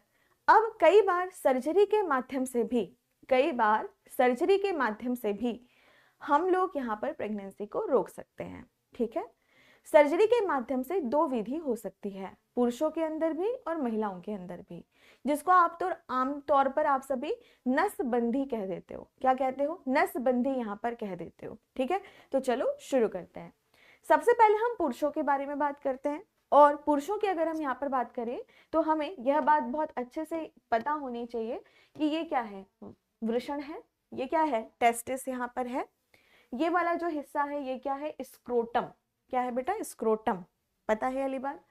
Speaker 1: अब कई बार सर्जरी के माध्यम से भी हम लोग यहाँ पर प्रेगनेंसी को रोक सकते हैं, ठीक है। सर्जरी के माध्यम से 2 विधि हो सकती है, पुरुषों के अंदर भी और महिलाओं के अंदर भी, जिसको आप तो आम तौर पर आप सभी नसबंदी कह देते हो। क्या कहते हो? नसबंदी यहाँ पर कह देते हो, ठीक है। तो चलो शुरू करते हैं। सबसे पहले हम पुरुषों के बारे में बात करते हैं। और पुरुषों की अगर हम यहाँ पर बात करें तो हमें यह बात बहुत अच्छे से पता होनी चाहिए कि ये क्या है, वृषण है, ये क्या है, टेस्टिस यहाँ पर है, ये वाला जो हिस्सा है ये क्या है, स्क्रोटम। क्या है बेटा? स्क्रोटम। पता है अली बात?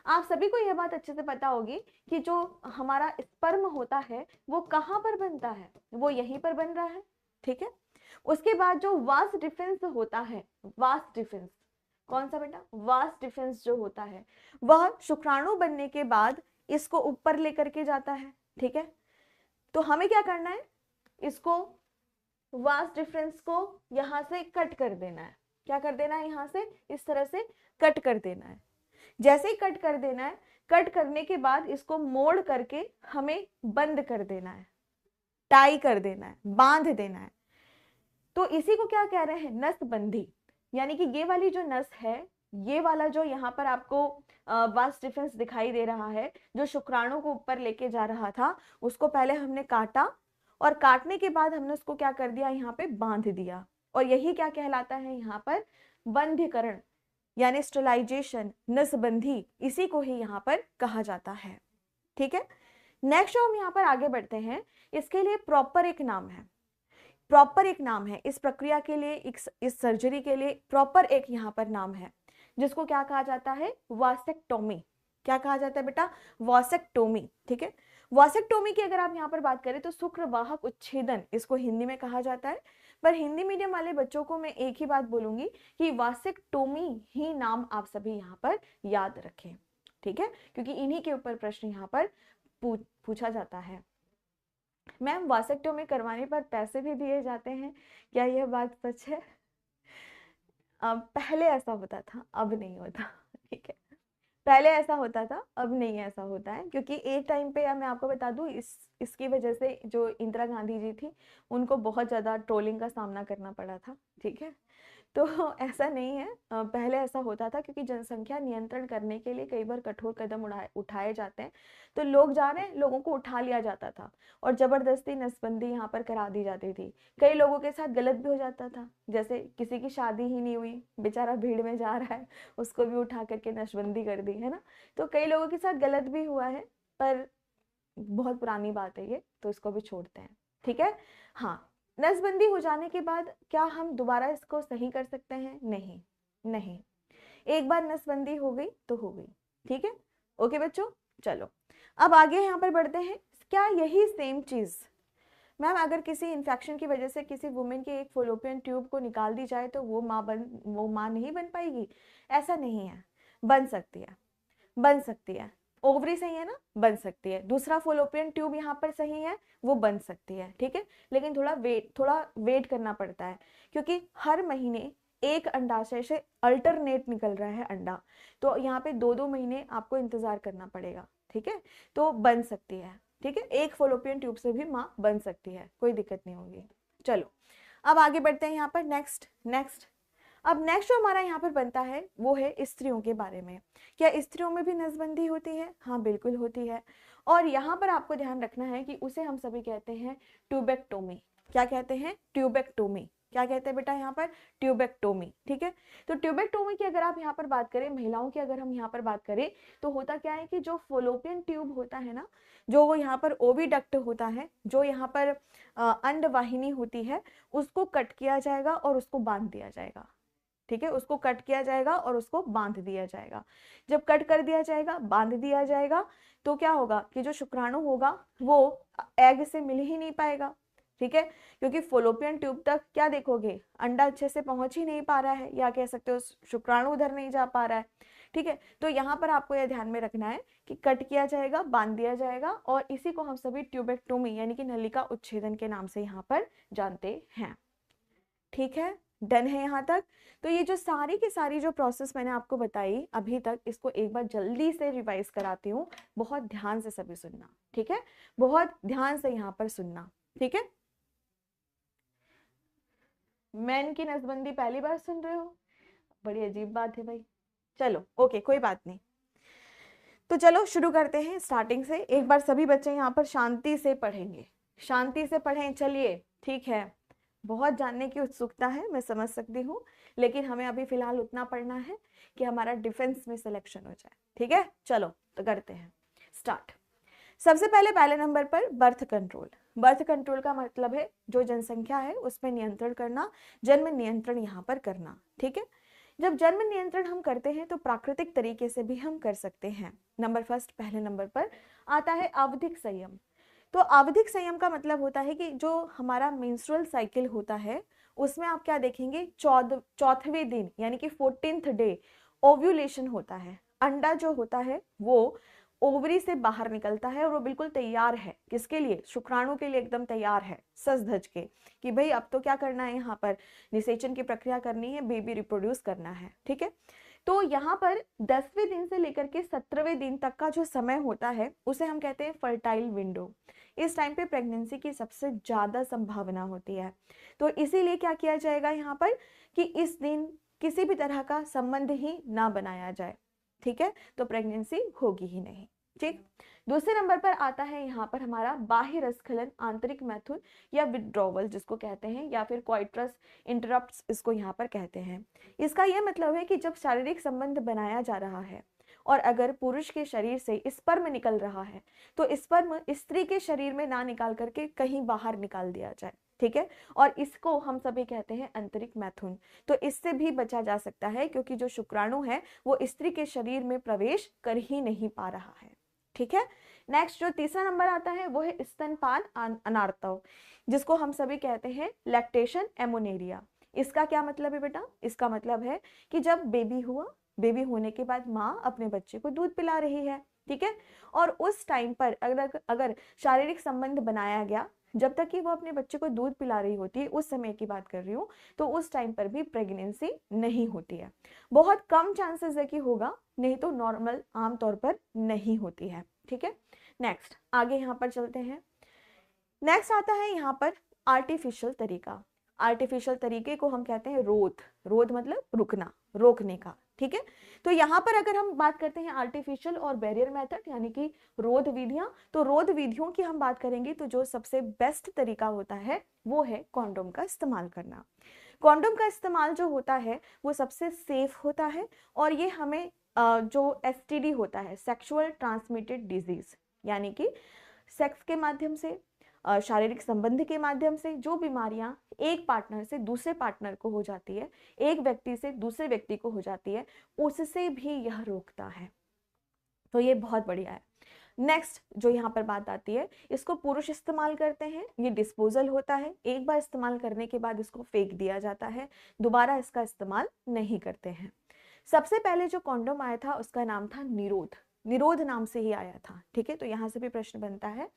Speaker 1: आप सभी को यह बात अच्छे से पता होगी कि जो हमारा स्पर्म होता है वो कहाँ पर बनता है, वो यहीं पर बन रहा है, ठीक है। उसके बाद जो वास डिफेंस होता है, वास डिफेंस कौन सा बेटा? वास डिफेंस जो होता है वह शुक्राणु बनने के बाद इसको ऊपर लेकर के जाता है, ठीक है। तो हमें क्या करना है, इसको वास डिफरेंस को यहां से कट कर देना है। क्या कर देना है? यहां से इस तरह से कट कर देना है। जैसे ही कट कर देना है, कट करने के बाद इसको मोड़ करके हमें बंद कर देना है, टाई कर देना है, बांध देना है। तो इसी को क्या कह रहे हैं? नसबंदी। यानी कि ये वाली जो नस है, ये वाला जो यहाँ पर आपको वास डिफरेंस दिखाई दे रहा है, जो शुक्राणु को ऊपर लेके जा रहा था, उसको पहले हमने काटा और काटने के बाद हमने उसको क्या कर दिया, यहाँ पे बांध दिया। और यही क्या कहलाता है यहाँ पर? बंधीकरण, यानी स्टेलाइजेशन, नसबंदी, इसी को ही यहाँ पर कहा जाता है, ठीक है। नेक्स्ट हम यहाँ पर आगे बढ़ते हैं। इसके लिए प्रॉपर एक नाम है, प्रॉपर एक नाम है इस प्रक्रिया के लिए, इस सर्जरी के लिए प्रॉपर एक यहाँ पर नाम है, जिसको क्या कहा जाता है? वासेक्टोमी। क्या कहा जाता है बेटा? वासेक्टोमी, ठीक है। वासेक्टोमी की अगर आप यहाँ पर बात करें तो शुक्रवाहक उच्छेदन इसको हिंदी में कहा जाता है। पर हिंदी मीडियम वाले बच्चों को मैं एक ही बात बोलूंगी कि वासेक्टोमी ही नाम आप सभी यहाँ पर याद रखें, ठीक है, क्योंकि इन्हीं के ऊपर प्रश्न यहाँ पर पूछा जाता है। मैम वासेक्टोमी करवाने पर पैसे भी दिए जाते हैं, क्या यह बात सच है? पहले ऐसा होता था, अब नहीं होता, ठीक है। पहले ऐसा होता था, अब नहीं ऐसा होता है, क्योंकि एक टाइम पे मैं आपको बता दूं, इस इसकी वजह से जो इंदिरा गांधी जी थी उनको बहुत ज़्यादा ट्रोलिंग का सामना करना पड़ा था। ठीक है, तो ऐसा नहीं है, पहले ऐसा होता था क्योंकि जनसंख्या नियंत्रण करने के लिए कई बार कठोर कदम उठाए जाते हैं, तो लोग जा रहे हैं, लोगों को उठा लिया जाता था और जबरदस्ती नसबंदी यहाँ पर करा दी जाती थी। कई लोगों के साथ गलत भी हो जाता था, जैसे किसी की शादी ही नहीं हुई, बेचारा भीड़ में जा रहा है, उसको भी उठा करके नसबंदी कर दी, है ना। तो कई लोगों के साथ गलत भी हुआ है, पर बहुत पुरानी बात है ये, तो इसको भी छोड़ते हैं। ठीक है, हाँ, नसबंदी हो जाने के बाद क्या हम दोबारा इसको सही कर सकते हैं? नहीं, नहीं, एक बार नसबंदी हो गई तो हो गई। ठीक है, ओके बच्चों, चलो अब आगे यहाँ पर बढ़ते हैं। क्या यही सेम चीज मैम अगर किसी इन्फेक्शन की वजह से किसी वुमेन के एक फॉलोपियन ट्यूब को निकाल दी जाए तो वो माँ नहीं बन पाएगी? ऐसा नहीं है, बन सकती है, बन सकती है। ओवरी सही है ना, बन सकती है। दूसरा फॉलोपियन ट्यूब यहाँ पर सही है, वो बन सकती है। ठीक है, लेकिन थोड़ा वेट करना पड़ता है, क्योंकि हर महीने एक अंडाशय से अल्टरनेट निकल रहा है अंडा, तो यहाँ पे 2-2 महीने आपको इंतजार करना पड़ेगा। ठीक है, तो बन सकती है। ठीक है, एक फॉलोपियन ट्यूब से भी माँ बन सकती है, कोई दिक्कत नहीं होगी। चलो अब आगे बढ़ते हैं यहाँ पर। नेक्स्ट अब नेक्स्ट जो हमारा यहाँ पर बनता है वो है स्त्रियों के बारे में। क्या स्त्रियों में भी नसबंदी होती है? हाँ बिल्कुल होती है, और यहाँ पर आपको ध्यान रखना है कि उसे हम सभी कहते हैं ट्यूबेक्टोमी। क्या कहते हैं? ट्यूबेक्टोमी। क्या कहते हैं बेटा यहाँ पर? ट्यूबेक्टोमी। ठीक है, तो ट्यूबेक्टोमी की अगर आप यहाँ पर बात करें, महिलाओं की अगर हम यहाँ पर बात करें, तो होता क्या है कि जो फॉलोपियन ट्यूब होता है ना, जो वो यहाँ पर ओविडक्ट होता है, जो यहाँ पर अंडवाहिनी होती है, उसको कट किया जाएगा और उसको बांध दिया जाएगा। ठीक है, उसको कट किया जाएगा और उसको बांध दिया जाएगा। जब कट कर दिया जाएगा, बांध दिया जाएगा, तो क्या होगा कि जो शुक्राणु होगा वो एग से मिल ही नहीं पाएगा। ठीक है, क्योंकि फॉलोपियन ट्यूब तक क्या देखोगे, अंडा अच्छे से पहुंच ही नहीं पा रहा है, या कह सकते हो शुक्राणु उधर नहीं जा पा रहा है। ठीक है, तो यहाँ पर आपको यह ध्यान में रखना है कि कट किया जाएगा, बांध दिया जाएगा, और इसी को हम सभी ट्यूबेक्टोमी यानी कि नलिका उच्छेदन के नाम से यहाँ पर जानते हैं। ठीक है, डन है यहाँ तक। तो ये जो सारी की सारी जो प्रोसेस मैंने आपको बताई अभी तक, इसको एक बार जल्दी से रिवाइज कराती हूँ, बहुत ध्यान से सभी सुनना। ठीक है, बहुत ध्यान से यहाँ पर सुनना। ठीक है, मैन की नसबंदी पहली बार सुन रहे हो? बड़ी अजीब बात है भाई। चलो ओके, कोई बात नहीं। तो चलो शुरू करते हैं स्टार्टिंग से। एक बार सभी बच्चे यहाँ पर शांति से पढ़ेंगे, शांति से पढ़ें। चलिए ठीक है, बहुत जानने की उत्सुकता है, मैं समझ सकती हूँ, लेकिन हमें अभी फिलहाल उतना पढ़ना है कि हमारा डिफेंस में सिलेक्शन हो जाए। ठीक है, चलो तो करते हैं स्टार्ट। सबसे पहले नंबर पर बर्थ कंट्रोल। बर्थ कंट्रोल का मतलब है जो जनसंख्या है उसमें नियंत्रण करना, जन्म नियंत्रण यहाँ पर करना। ठीक है, जब जन्म नियंत्रण हम करते हैं तो प्राकृतिक तरीके से भी हम कर सकते हैं। नंबर फर्स्ट, पहले नंबर पर आता है आवधिक संयम। तो आवधिक संयम का मतलब होता है कि जो हमारा मेंस्ट्रुअल साइकिल होता है उसमें आप क्या देखेंगे, चौथवें दिन यानी कि 14th डे ओव्यूलेशन होता है। अंडा जो होता है वो ओवरी से बाहर निकलता है और वो बिल्कुल तैयार है, किसके लिए? शुक्राणु के लिए एकदम तैयार है, सज धज के, कि भाई अब तो क्या करना है, यहाँ पर निषेचन की प्रक्रिया करनी है, बेबी रिप्रोड्यूस करना है। ठीक है, तो यहाँ पर 10वें दिन से लेकर के 17वें दिन तक का जो समय होता है उसे हम कहते हैं फर्टाइल विंडो। इस टाइम पे प्रेगनेंसी की सबसे ज्यादा संभावना होती है, तो इसीलिए क्या किया जाएगा यहाँ पर कि इस दिन किसी भी तरह का संबंध ही ना बनाया जाए। ठीक है, तो प्रेगनेंसी होगी ही नहीं। ठीक, दूसरे नंबर पर आता है यहाँ पर हमारा बाह्य रसस्खलन, आंतरिक मैथुन या विड्रॉवल जिसको कहते हैं, या फिर क्वाइट्रस इंटरप्ट्स इसको यहाँ पर कहते हैं। इसका यह मतलब है कि जब शारीरिक संबंध बनाया जा रहा है और अगर पुरुष के शरीर से स्पर्म निकल रहा है तो स्पर्म स्त्री के शरीर में ना निकाल करके कहीं बाहर निकाल दिया जाए। ठीक है, और इसको हम सभी कहते हैं आंतरिक मैथुन। तो इससे भी बचा जा सकता है क्योंकि जो शुक्राणु है वो स्त्री के शरीर में प्रवेश कर ही नहीं पा रहा है। ठीक है, नेक्स्ट जो तीसरा नंबर आता है वो है स्तनपान अनार्तव, जिसको हम सभी कहते हैं लैक्टेशन एमोनेरिया। इसका क्या मतलब है बेटा? इसका मतलब है कि जब बेबी हुआ, बेबी होने के बाद माँ अपने बच्चे को दूध पिला रही है। ठीक है, और उस टाइम पर अगर शारीरिक संबंध बनाया गया, जब तक कि वो अपने बच्चे को दूध पिला रही होती है, उस समय की बात कर रही हूँ, तो उस टाइम पर भी प्रेगनेंसी नहीं होती है। बहुत कम चांसेस है कि होगा, नहीं तो नॉर्मल आमतौर पर नहीं होती है। ठीक है, नेक्स्ट आगे यहाँ पर चलते हैं। नेक्स्ट आता है यहाँ पर आर्टिफिशियल तरीका। आर्टिफिशियल तरीके को हम कहते हैं रोध। रोध मतलब रुकना, रोकने का, ठीक है। तो यहाँ पर अगर हम बात करते हैं आर्टिफिशियल और बैरियर मेथड यानी कि रोध विधियां, तो रोध विधियों की हम बात करेंगे तो जो सबसे बेस्ट तरीका होता है वो है कॉन्डोम का इस्तेमाल करना। कॉन्डोम का इस्तेमाल जो होता है वो सबसे सेफ होता है और ये हमें जो एसटीडी होता है, सेक्सुअल ट्रांसमिटेड डिजीज, यानी कि सेक्स के माध्यम से, शारीरिक संबंध के माध्यम से जो बीमारियां एक पार्टनर से दूसरे पार्टनर को हो जाती है, एक व्यक्ति से दूसरे व्यक्ति को हो जाती है, उससे भी यह रोकता है। तो ये बहुत बढ़िया है। नेक्स्ट जो यहाँ पर बात आती है, इसको पुरुष इस्तेमाल करते हैं। ये डिस्पोजल होता है, एक बार इस्तेमाल करने के बाद इसको फेंक दिया जाता है, दोबारा इसका इस्तेमाल नहीं करते हैं। सबसे पहले जो कॉन्डोम आया था उसका नाम था निरोध। निरोध नाम से ही आया था, ठीक है। तो यहाँ से भी प्रश्न बनता है।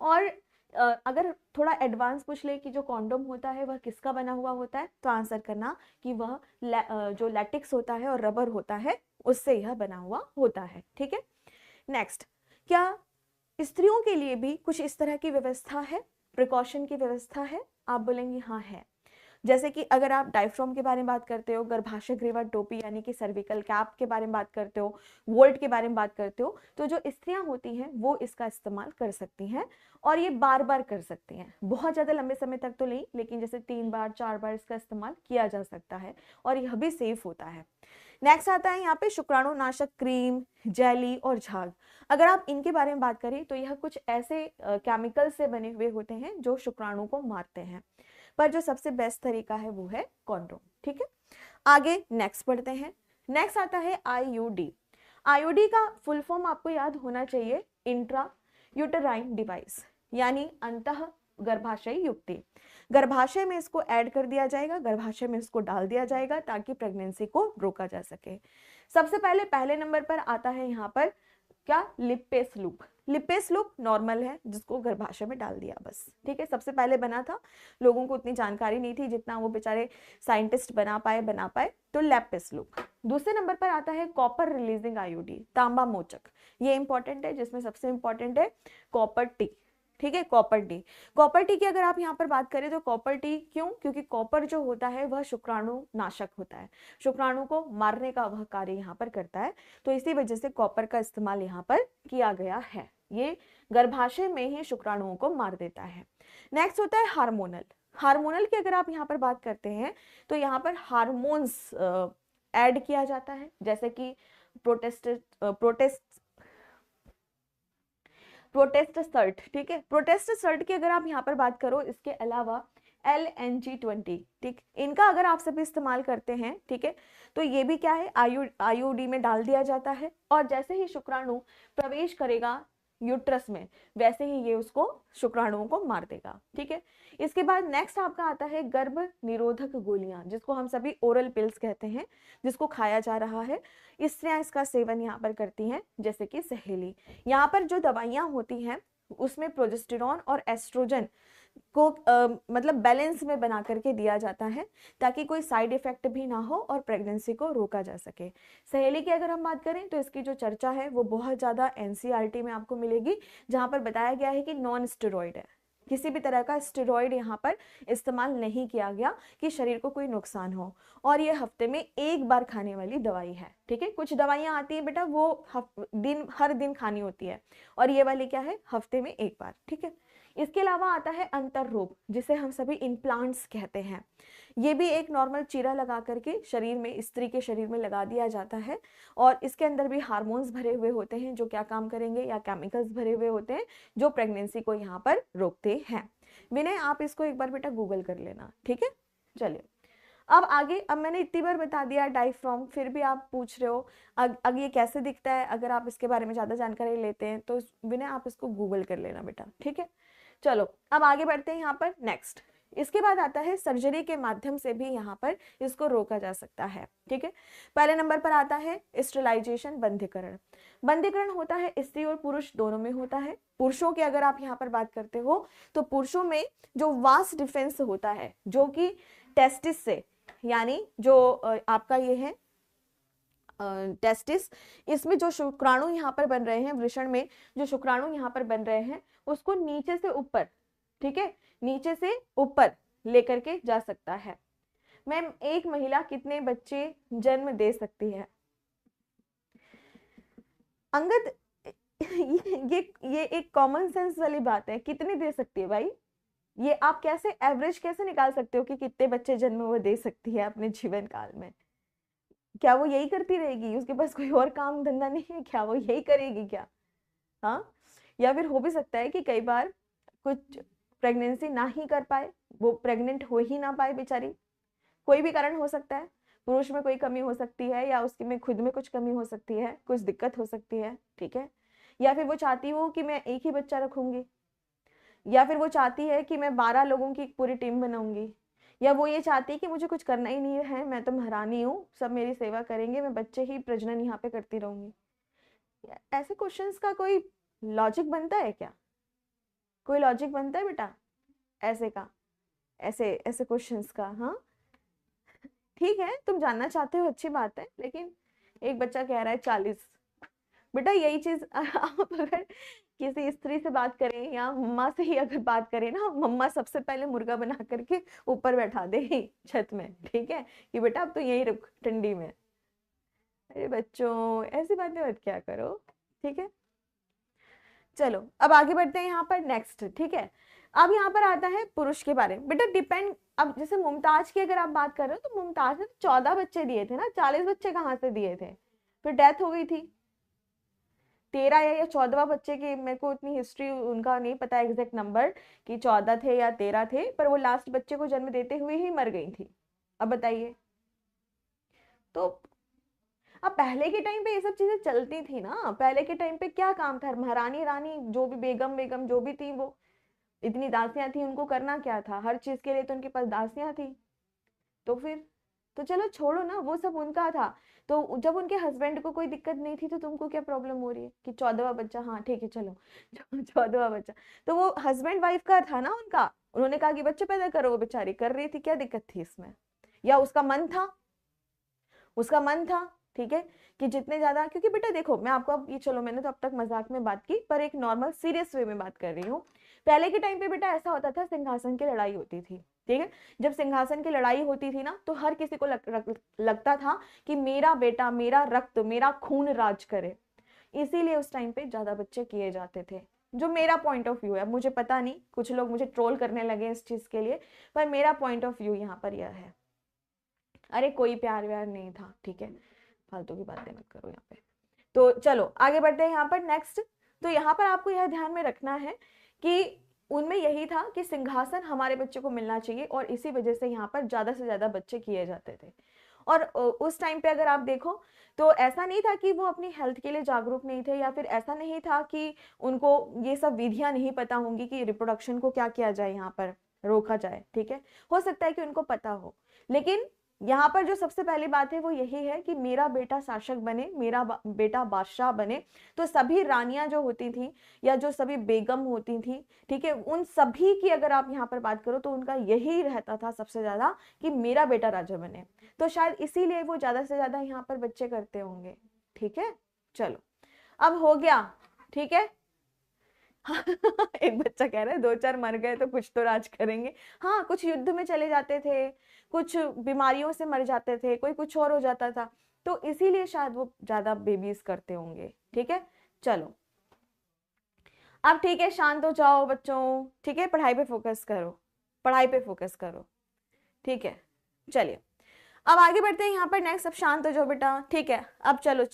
Speaker 1: और अगर थोड़ा एडवांस पूछ ले कि जो कॉन्डोम होता है वह किसका बना हुआ होता है, तो आंसर करना कि वह जो लैटेक्स होता है और रबर होता है उससे यह बना हुआ होता है, ठीक है। नेक्स्ट, क्या स्त्रियों के लिए भी कुछ इस तरह की व्यवस्था है, प्रिकॉशन की व्यवस्था है? आप बोलेंगे हाँ है। जैसे कि अगर आप डायफ्राम के बारे में बात करते हो, गर्भाशय ग्रीवा टोपी यानी कि सर्विकल कैप के बारे में बात करते हो, वोल्ट के बारे में बात करते हो, तो जो स्त्रियां होती हैं वो इसका इस्तेमाल कर सकती हैं और ये बार बार कर सकती हैं। बहुत ज़्यादा लंबे समय तक तो नहीं, लेकिन जैसे 3 बार 4 बार इसका इस्तेमाल किया जा सकता है और यह भी सेफ होता है। नेक्स्ट आता है यहाँ पे शुक्राणुनाशक क्रीम, जेली और झाग। अगर आप इनके बारे में बात करें तो यह कुछ ऐसे केमिकल से बने हुए होते हैं जो शुक्राणु को मारते हैं, पर जो सबसे बेस्ट तरीका है वो है कॉन्डोम, ठीक है। आगे नेक्स्ट पढ़ते हैं। नेक्स्ट आता है आईयूडी। आईयूडी का फुल फॉर्म आपको याद होना चाहिए, इंट्रा यूटेराइन डिवाइस, यानी अंतः गर्भाशय युक्ति। गर्भाशय में इसको ऐड कर दिया जाएगा, गर्भाशय में इसको डाल दिया जाएगा ताकि प्रेगनेंसी को रोका जा सके। सबसे पहले नंबर पर आता है यहाँ पर क्या, lipase loop. Lipase loop normal है जिसको गर्भाशय में डाल दिया बस, ठीक है। सबसे पहले बना था, लोगों को उतनी जानकारी नहीं थी जितना वो बेचारे साइंटिस्ट बना पाए, तो लेपेस लूप। दूसरे नंबर पर आता है कॉपर रिलीजिंग आईयूडी, तांबा मोचक। ये इंपॉर्टेंट है, जिसमें सबसे इंपॉर्टेंट है कॉपर टी, ठीक है। कॉपर टी, कॉपर टी की अगर आप यहाँ पर बात करें तो कॉपर टी क्यों, क्योंकि कॉपर जो होता है वह शुक्राणु नाशक होता है, शुक्राणु को मारने का वह कार्य यहाँ पर करता है, तो इसी वजह से कॉपर का इस्तेमाल यहाँ पर किया गया है। ये गर्भाशय में ही शुक्राणुओं को मार देता है। नेक्स्ट होता है हार्मोनल। हार्मोनल की अगर आप यहाँ पर बात करते हैं तो यहाँ पर हार्मोन्स ऐड किया जाता है, जैसे कि प्रोटेस्टसर्ट, ठीक है। प्रोटेस्टसर्ट की अगर आप यहाँ पर बात करो, इसके अलावा LNG-20, ठीक, इनका अगर आप सभी इस्तेमाल करते हैं, ठीक है, तो ये भी क्या है, आईयूडी में डाल दिया जाता है और जैसे ही शुक्राणु प्रवेश करेगा यूट्रस में वैसे ही ये उसको शुक्राणुओं को मार देगा, ठीक है। इसके बाद नेक्स्ट आपका आता है गर्भ निरोधक गोलियां, जिसको हम सभी ओरल पिल्स कहते हैं, जिसको खाया जा रहा है। स्त्रियां इसका सेवन यहाँ पर करती हैं, जैसे कि सहेली। यहाँ पर जो दवाइयां होती हैं उसमें प्रोजेस्टेरॉन और एस्ट्रोजन को मतलब बैलेंस में बना करके दिया जाता है ताकि कोई साइड इफेक्ट भी ना हो और प्रेगनेंसी को रोका जा सके। सहेली की अगर हम बात करें तो इसकी जो चर्चा है वो बहुत ज़्यादा NCERT में आपको मिलेगी, जहाँ पर बताया गया है कि नॉन स्टेरॉइड है, किसी भी तरह का स्टेरॉइड यहाँ पर इस्तेमाल नहीं किया गया कि शरीर को कोई नुकसान हो, और ये हफ्ते में एक बार खाने वाली दवाई है, ठीक है। कुछ दवाइयाँ आती है बेटा वो हर दिन खानी होती है, और ये वाली क्या है, हफ्ते में एक बार, ठीक है। इसके अलावा आता है अंतर्रोग, जिसे हम सभी इम्प्लांट्स कहते हैं। ये भी एक नॉर्मल चीरा लगा करके शरीर में, स्त्री के शरीर में लगा दिया जाता है, और इसके अंदर भी हार्मोन्स भरे हुए होते हैं जो क्या काम करेंगे, या केमिकल्स भरे हुए होते हैं जो प्रेगनेंसी को यहाँ पर रोकते हैं। विनय आप इसको एक बार बेटा गूगल कर लेना, ठीक है। चलिए अब आगे, अब मैंने इतनी बार बता दिया डायफ्राम, फिर भी आप पूछ रहे हो अब ये कैसे दिखता है। अगर आप इसके बारे में ज़्यादा जानकारी लेते हैं तो विनय आप इसको गूगल कर लेना बेटा, ठीक है। चलो अब आगे बढ़ते हैं यहाँ पर। नेक्स्ट इसके बाद आता है सर्जरी के माध्यम से भी यहाँ पर इसको रोका जा सकता है, ठीक है। पहले नंबर पर आता है स्टेरिलाइजेशन, बंधीकरण। बंधीकरण होता है स्त्री और पुरुष दोनों में होता है। पुरुषों की अगर आप यहाँ पर बात करते हो तो पुरुषों में जो वास डिफेंस होता है, जो कि टेस्टिस से, यानी जो आपका ये है टेस्टिस, इसमें जो शुक्राणु यहाँ पर बन रहे हैं, वृषण में जो शुक्राणु यहाँ पर बन रहे हैं उसको नीचे से ऊपर ठीक है, नीचे से ऊपर लेकर के जा सकता है। मैम एक महिला कितने बच्चे जन्म दे सकती है? अंगद ये एक कॉमन सेंस वाली बात है, कितने दे सकती है भाई? ये आप कैसे एवरेज कैसे निकाल सकते हो कि कितने बच्चे जन्म वो दे सकती है अपने जीवन काल में? क्या वो यही करती रहेगी? उसके पास कोई और काम धंधा नहीं है क्या? वो यही करेगी क्या? हाँ, या फिर हो भी सकता है कि कई बार कुछ प्रेगनेंसी ना ही कर पाए, वो प्रेग्नेंट हो ही ना पाए बेचारी, कोई भी कारण हो सकता है। पुरुष में कोई कमी हो सकती है, या उसकी में खुद में कुछ कमी हो सकती है, कुछ दिक्कत हो सकती है, ठीक है। या फिर वो चाहती हो कि मैं एक ही बच्चा रखूंगी, या फिर वो चाहती है कि मैं 12 लोगों की एक पूरी टीम बनाऊंगी, या वो ये चाहती है कि मुझे कुछ करना ही नहीं है, मैं तो महारानी हूँ, सब मेरी सेवा करेंगे, मैं बच्चे ही प्रजनन यहाँ पे करती रहूंगी। ऐसे क्वेश्चंस का कोई लॉजिक बनता है क्या? कोई लॉजिक बनता है बेटा ऐसे का? ऐसे ऐसे क्वेश्चंस का? हाँ, ठीक है, तुम जानना चाहते हो, अच्छी बात है, लेकिन एक बच्चा कह रहा है 40। बेटा यही चीज आप अगर किसी स्त्री से बात करें या मम्मा से ही अगर बात करें ना, मम्मा सबसे पहले मुर्गा बना करके ऊपर बैठा देगी छत में, ठीक है, कि बेटा अब तो यही रुक ठंडी में। अरे बच्चों ऐसी बातें मत क्या करो, ठीक है। चलो अब आगे बढ़ते हैं यहाँ पर नेक्स्ट, ठीक है। अब यहाँ पर आता है पुरुष के बारे में। बेटा डिपेंड, अब जैसे मुमताज की अगर आप बात कर रहे हो तो मुमताज ने 14 बच्चे दिए थे ना, 40 बच्चे कहाँ से दिए थे? फिर डेथ हो गई थी। 13 या 14 बच्चे की मेरे को इतनी हिस्ट्री उनका नहीं पता एग्जैक्ट नंबर कि 14 थे या 13 थे, पर वो लास्ट बच्चे को जन्म देते हुए ही मर गई थी। अब बताइए, तो अब पहले के टाइम पे ये सब चीजें चलती थी ना, पहले के टाइम पे क्या काम था? महारानी रानी जो भी बेगम बेगम जो भी थी, वो इतनी दासियां थी, उनको करना क्या था? हर चीज के लिए तो उनके पास दासियां थी। तो फिर तो चलो छोड़ो ना, वो सब उनका था। तो जब उनके हस्बैंड को कोई दिक्कत नहीं थी तो तुमको क्या प्रॉब्लम हो रही है कि 14वां बच्चा? हाँ ठीक है चलो 14वां बच्चा, तो वो हस्बैंड वाइफ का था ना उनका, उन्होंने कहा कि बच्चे पैदा करो, वो बेचारी कर रही थी, क्या दिक्कत थी इसमें? या उसका मन था, उसका मन था, ठीक है, कि जितने ज्यादा, क्योंकि बेटा देखो मैं आपको अब ये, चलो मैंने तो अब तक मजाक में बात की, पर एक नॉर्मल सीरियस वे में बात कर रही हूँ। पहले के टाइम पे बेटा ऐसा होता था, सिंहासन की लड़ाई होती थी, ठीक है। जब सिंहासन की लड़ाई होती थी ना, तो हर किसी को लगता था कि मेरा बेटा, मेरा रक्त, मेरा खून राज करे। इसीलिए उस टाइम पे ज्यादा बच्चे किए जाते थे, जो मेरा पॉइंट ऑफ व्यू है। मुझे पता नहीं, कुछ लोग मुझे ट्रोल करने लगे इस चीज के लिए, पर मेरा पॉइंट ऑफ व्यू यहाँ पर यह है। अरे कोई प्यार व्यार नहीं था, ठीक है, फालतू की बातें मत करो यहाँ पे। तो चलो आगे बढ़ते हैं यहाँ पर नेक्स्ट। तो यहाँ पर आपको यह ध्यान में रखना है कि उनमें यही था कि सिंहासन हमारे बच्चे को मिलना चाहिए, और इसी वजह से यहाँ पर ज्यादा से ज्यादा बच्चे किए जाते थे। और उस टाइम पे अगर आप देखो तो ऐसा नहीं था कि वो अपनी हेल्थ के लिए जागरूक नहीं थे, या फिर ऐसा नहीं था कि उनको ये सब विधियां नहीं पता होंगी कि रिप्रोडक्शन को क्या किया जाए, यहाँ पर रोका जाए, ठीक है। हो सकता है कि उनको पता हो, लेकिन यहाँ पर जो सबसे पहली बात है वो यही है कि मेरा बेटा शासक बने, मेरा बेटा बादशाह बने। तो सभी रानियां जो होती थी, या जो सभी बेगम होती थी, ठीक है, उन सभी की अगर आप यहाँ पर बात करो तो उनका यही रहता था सबसे ज्यादा कि मेरा बेटा राजा बने। तो शायद इसीलिए वो ज्यादा से ज्यादा यहाँ पर बच्चे करते होंगे, ठीक है। चलो अब हो गया, ठीक है। एक बच्चा कह रहा है 2-4 मर गए तो कुछ तो राज करेंगे। हाँ, कुछ युद्ध में चले जाते थे, कुछ बीमारियों से मर जाते थे, कोई कुछ और हो जाता था, तो इसीलिए शायद वो ज्यादा बेबीज करते होंगे, ठीक है। चलो अब ठीक है, शांत हो जाओ बच्चों, ठीक है, पढ़ाई पे फोकस करो, पढ़ाई पे फोकस करो, ठीक है। चलिए अब आगे बढ़ते हैं यहाँ पर नेक्स्ट। अब शांत हो जाओ बेटा, ठीक है। अब चलो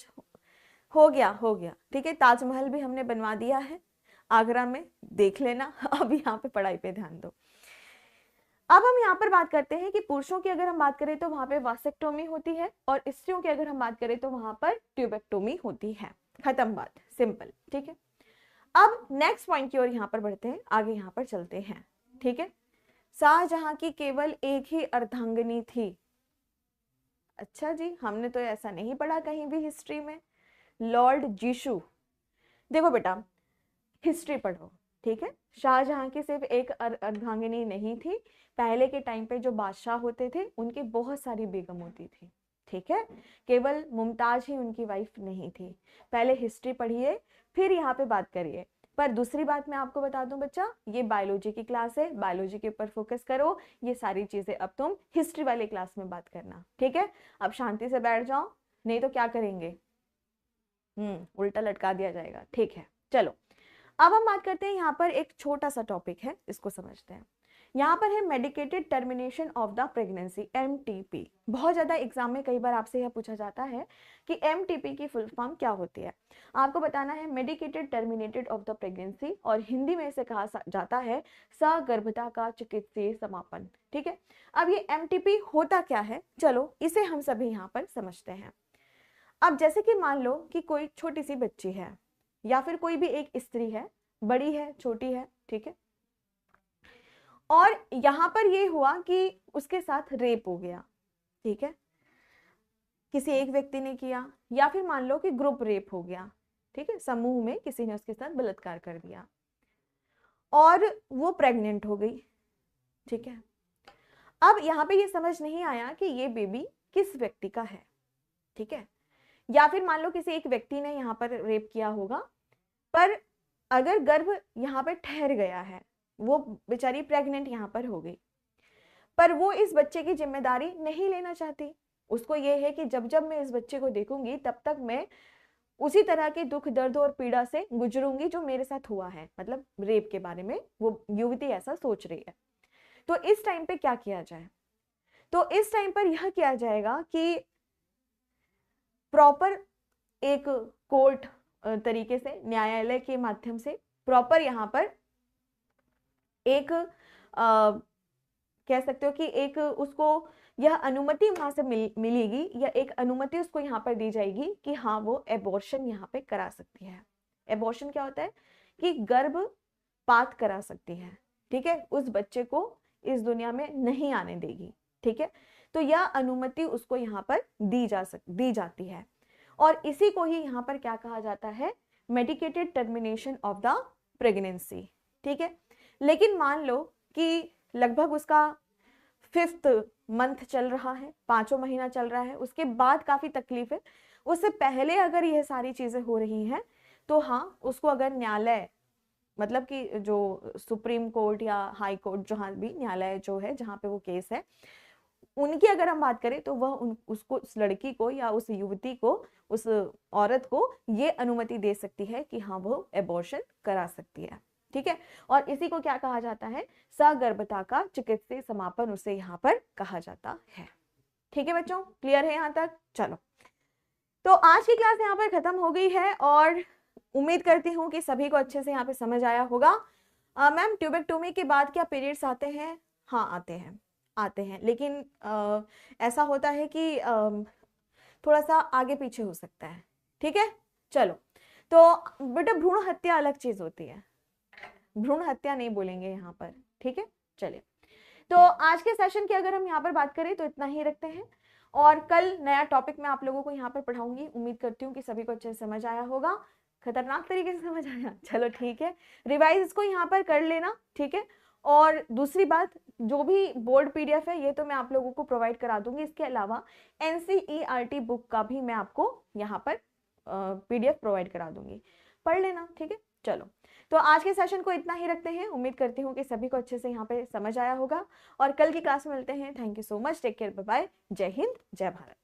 Speaker 1: हो गया, हो गया, ठीक है। ताजमहल भी हमने बनवा दिया है आगरा में, देख लेना। अब यहाँ पे पढ़ाई पे ध्यान दो। अब हम यहाँ पर बात करते हैं कि पुरुषों की अगर हम बात करें तो वहां पे वासेक्टोमी होती है, और स्त्रियों की अगर हम बात करें तो वहां पर ट्यूबेक्टोमी होती है। खत्म बात, सिंपल, ठीक है। अब नेक्स्ट पॉइंट की ओर यहाँ पर बढ़ते हैं, आगे यहाँ पर चलते हैं, ठीक है। शाहजहां की केवल एक ही अर्धांगिनी थी। अच्छा जी, हमने तो ऐसा नहीं पढ़ा कहीं भी हिस्ट्री में। लॉर्ड जीशू, देखो बेटा हिस्ट्री पढ़ो, ठीक है। शाहजहां की सिर्फ एक अर्धांगिनी नहीं थी, पहले के टाइम पे जो बादशाह होते थे उनकी बहुत सारी बेगम होती थी, ठीक है। केवल मुमताज ही उनकी वाइफ नहीं थी। पहले हिस्ट्री पढ़िए, फिर यहाँ पे बात करिए। पर दूसरी बात मैं आपको बता दूं बच्चा, ये बायोलॉजी की क्लास है, बायोलॉजी के ऊपर फोकस करो, ये सारी चीजें अब तुम हिस्ट्री वाले क्लास में बात करना, ठीक है। अब शांति से बैठ जाओ, नहीं तो क्या करेंगे, उल्टा लटका दिया जाएगा, ठीक है। चलो अब हम बात करते हैं, यहाँ पर एक छोटा सा टॉपिक है, इसको समझते हैं। यहाँ पर है medicated termination of the pregnancy, MTP। बहुत ज्यादा एग्जाम में कई बार आपसे यह पूछा जाता है कि MTP की फुल फॉर्म क्या होती है। आपको बताना है medicated terminated of the pregnancy, और हिंदी में इसे कहा जाता है सगर्भता का चिकित्सीय समापन, ठीक है। अब ये MTP होता क्या है, चलो इसे हम सभी यहाँ पर समझते हैं। अब जैसे कि मान लो कि कोई छोटी सी बच्ची है, या फिर कोई भी एक स्त्री है, बड़ी है छोटी है, ठीक है, और यहां पर ये हुआ कि उसके साथ रेप हो गया, ठीक है, किसी एक व्यक्ति ने किया, या फिर मान लो कि ग्रुप रेप हो गया, ठीक है, समूह में किसी ने उसके साथ बलात्कार कर दिया और वो प्रेग्नेंट हो गई, ठीक है। अब यहाँ पे ये समझ नहीं आया कि ये बेबी किस व्यक्ति का है, ठीक है, या फिर मान लो किसी एक व्यक्ति ने यहाँ पर रेप किया होगा, पर अगर गर्भ यहाँ पर ठहर गया है, वो बेचारी प्रेग्नेंट यहाँ पर हो गई, पर वो इस बच्चे की जिम्मेदारी नहीं लेना चाहती। उसको ये है कि जब जब मैं इस बच्चे को देखूंगी तब तक मैं उसी तरह के दुख दर्द और पीड़ा से गुजरूंगी जो मेरे साथ हुआ है, मतलब रेप के बारे में वो युवती ऐसा सोच रही है। तो इस टाइम पे क्या किया जाए, तो इस टाइम पर यह किया जाएगा कि प्रॉपर एक कोर्ट तरीके से, न्यायालय के माध्यम से प्रॉपर यहाँ पर एक कह सकते हो कि एक उसको यह अनुमति वहां से मिलेगी, या एक अनुमति उसको यहाँ पर दी जाएगी कि हाँ वो एबॉर्शन यहाँ पे करा सकती है। एबॉर्शन क्या होता है कि गर्भपात करा सकती है, ठीक है, उस बच्चे को इस दुनिया में नहीं आने देगी, ठीक है। तो यह अनुमति उसको यहाँ पर दी जाती है, और इसी को ही यहाँ पर क्या कहा जाता है, medicated termination of the pregnancy, ठीक है। लेकिन मान लो कि लगभग उसका 5th मंथ चल रहा है, 5वां महीना चल रहा है, उसके बाद काफी तकलीफ है, उससे पहले अगर यह सारी चीजें हो रही हैं तो हाँ उसको अगर न्यायालय, मतलब कि जो सुप्रीम कोर्ट या हाई कोर्ट, जहां भी न्यायालय जो है जहां पे वो केस है, उनकी अगर हम बात करें तो वह उसको, उस लड़की को या उस युवती को, उस औरत को ये अनुमति दे सकती है कि हाँ वो एबॉर्शन करा सकती है, ठीक है। और इसी को क्या कहा जाता है, सगर्भता का चिकित्सीय समापन उसे यहाँ पर कहा जाता है, ठीक है बच्चों, क्लियर है यहाँ तक। चलो तो आज की क्लास यहाँ पर खत्म हो गई है, और उम्मीद करती हूँ कि सभी को अच्छे से यहाँ पे समझ आया होगा। मैम ट्यूबेक्टोमी के बाद क्या पीरियड्स आते हैं, हाँ आते हैं, लेकिन ऐसा होता है कि थोड़ा सा आगे पीछे हो सकता है, ठीक है। चलो तो बेटा भ्रूण हत्या अलग चीज होती है, भ्रूण हत्या नहीं बोलेंगे यहाँ पर, ठीक है। चलिए तो आज के सेशन की अगर हम यहाँ पर बात करें तो इतना ही रखते हैं, और कल नया टॉपिक मैं आप लोगों को यहाँ पर पढ़ाऊंगी। उम्मीद करती हूँ कि सभी को अच्छे से समझ आया होगा, खतरनाक तरीके से समझ आया, चलो ठीक है, रिवाइज इसको यहाँ पर कर लेना, ठीक है। और दूसरी बात, जो भी बोर्ड PDF है ये तो मैं आप लोगों को प्रोवाइड करा दूंगी, इसके अलावा NCERT बुक का भी मैं आपको यहाँ पर PDF प्रोवाइड करा दूंगी, पढ़ लेना, ठीक है। चलो तो आज के सेशन को इतना ही रखते हैं, उम्मीद करती हूँ कि सभी को अच्छे से यहाँ पे समझ आया होगा, और कल की क्लास में मिलते हैं। Thank you so much, take care, bye bye, जय हिंद, जय भारत।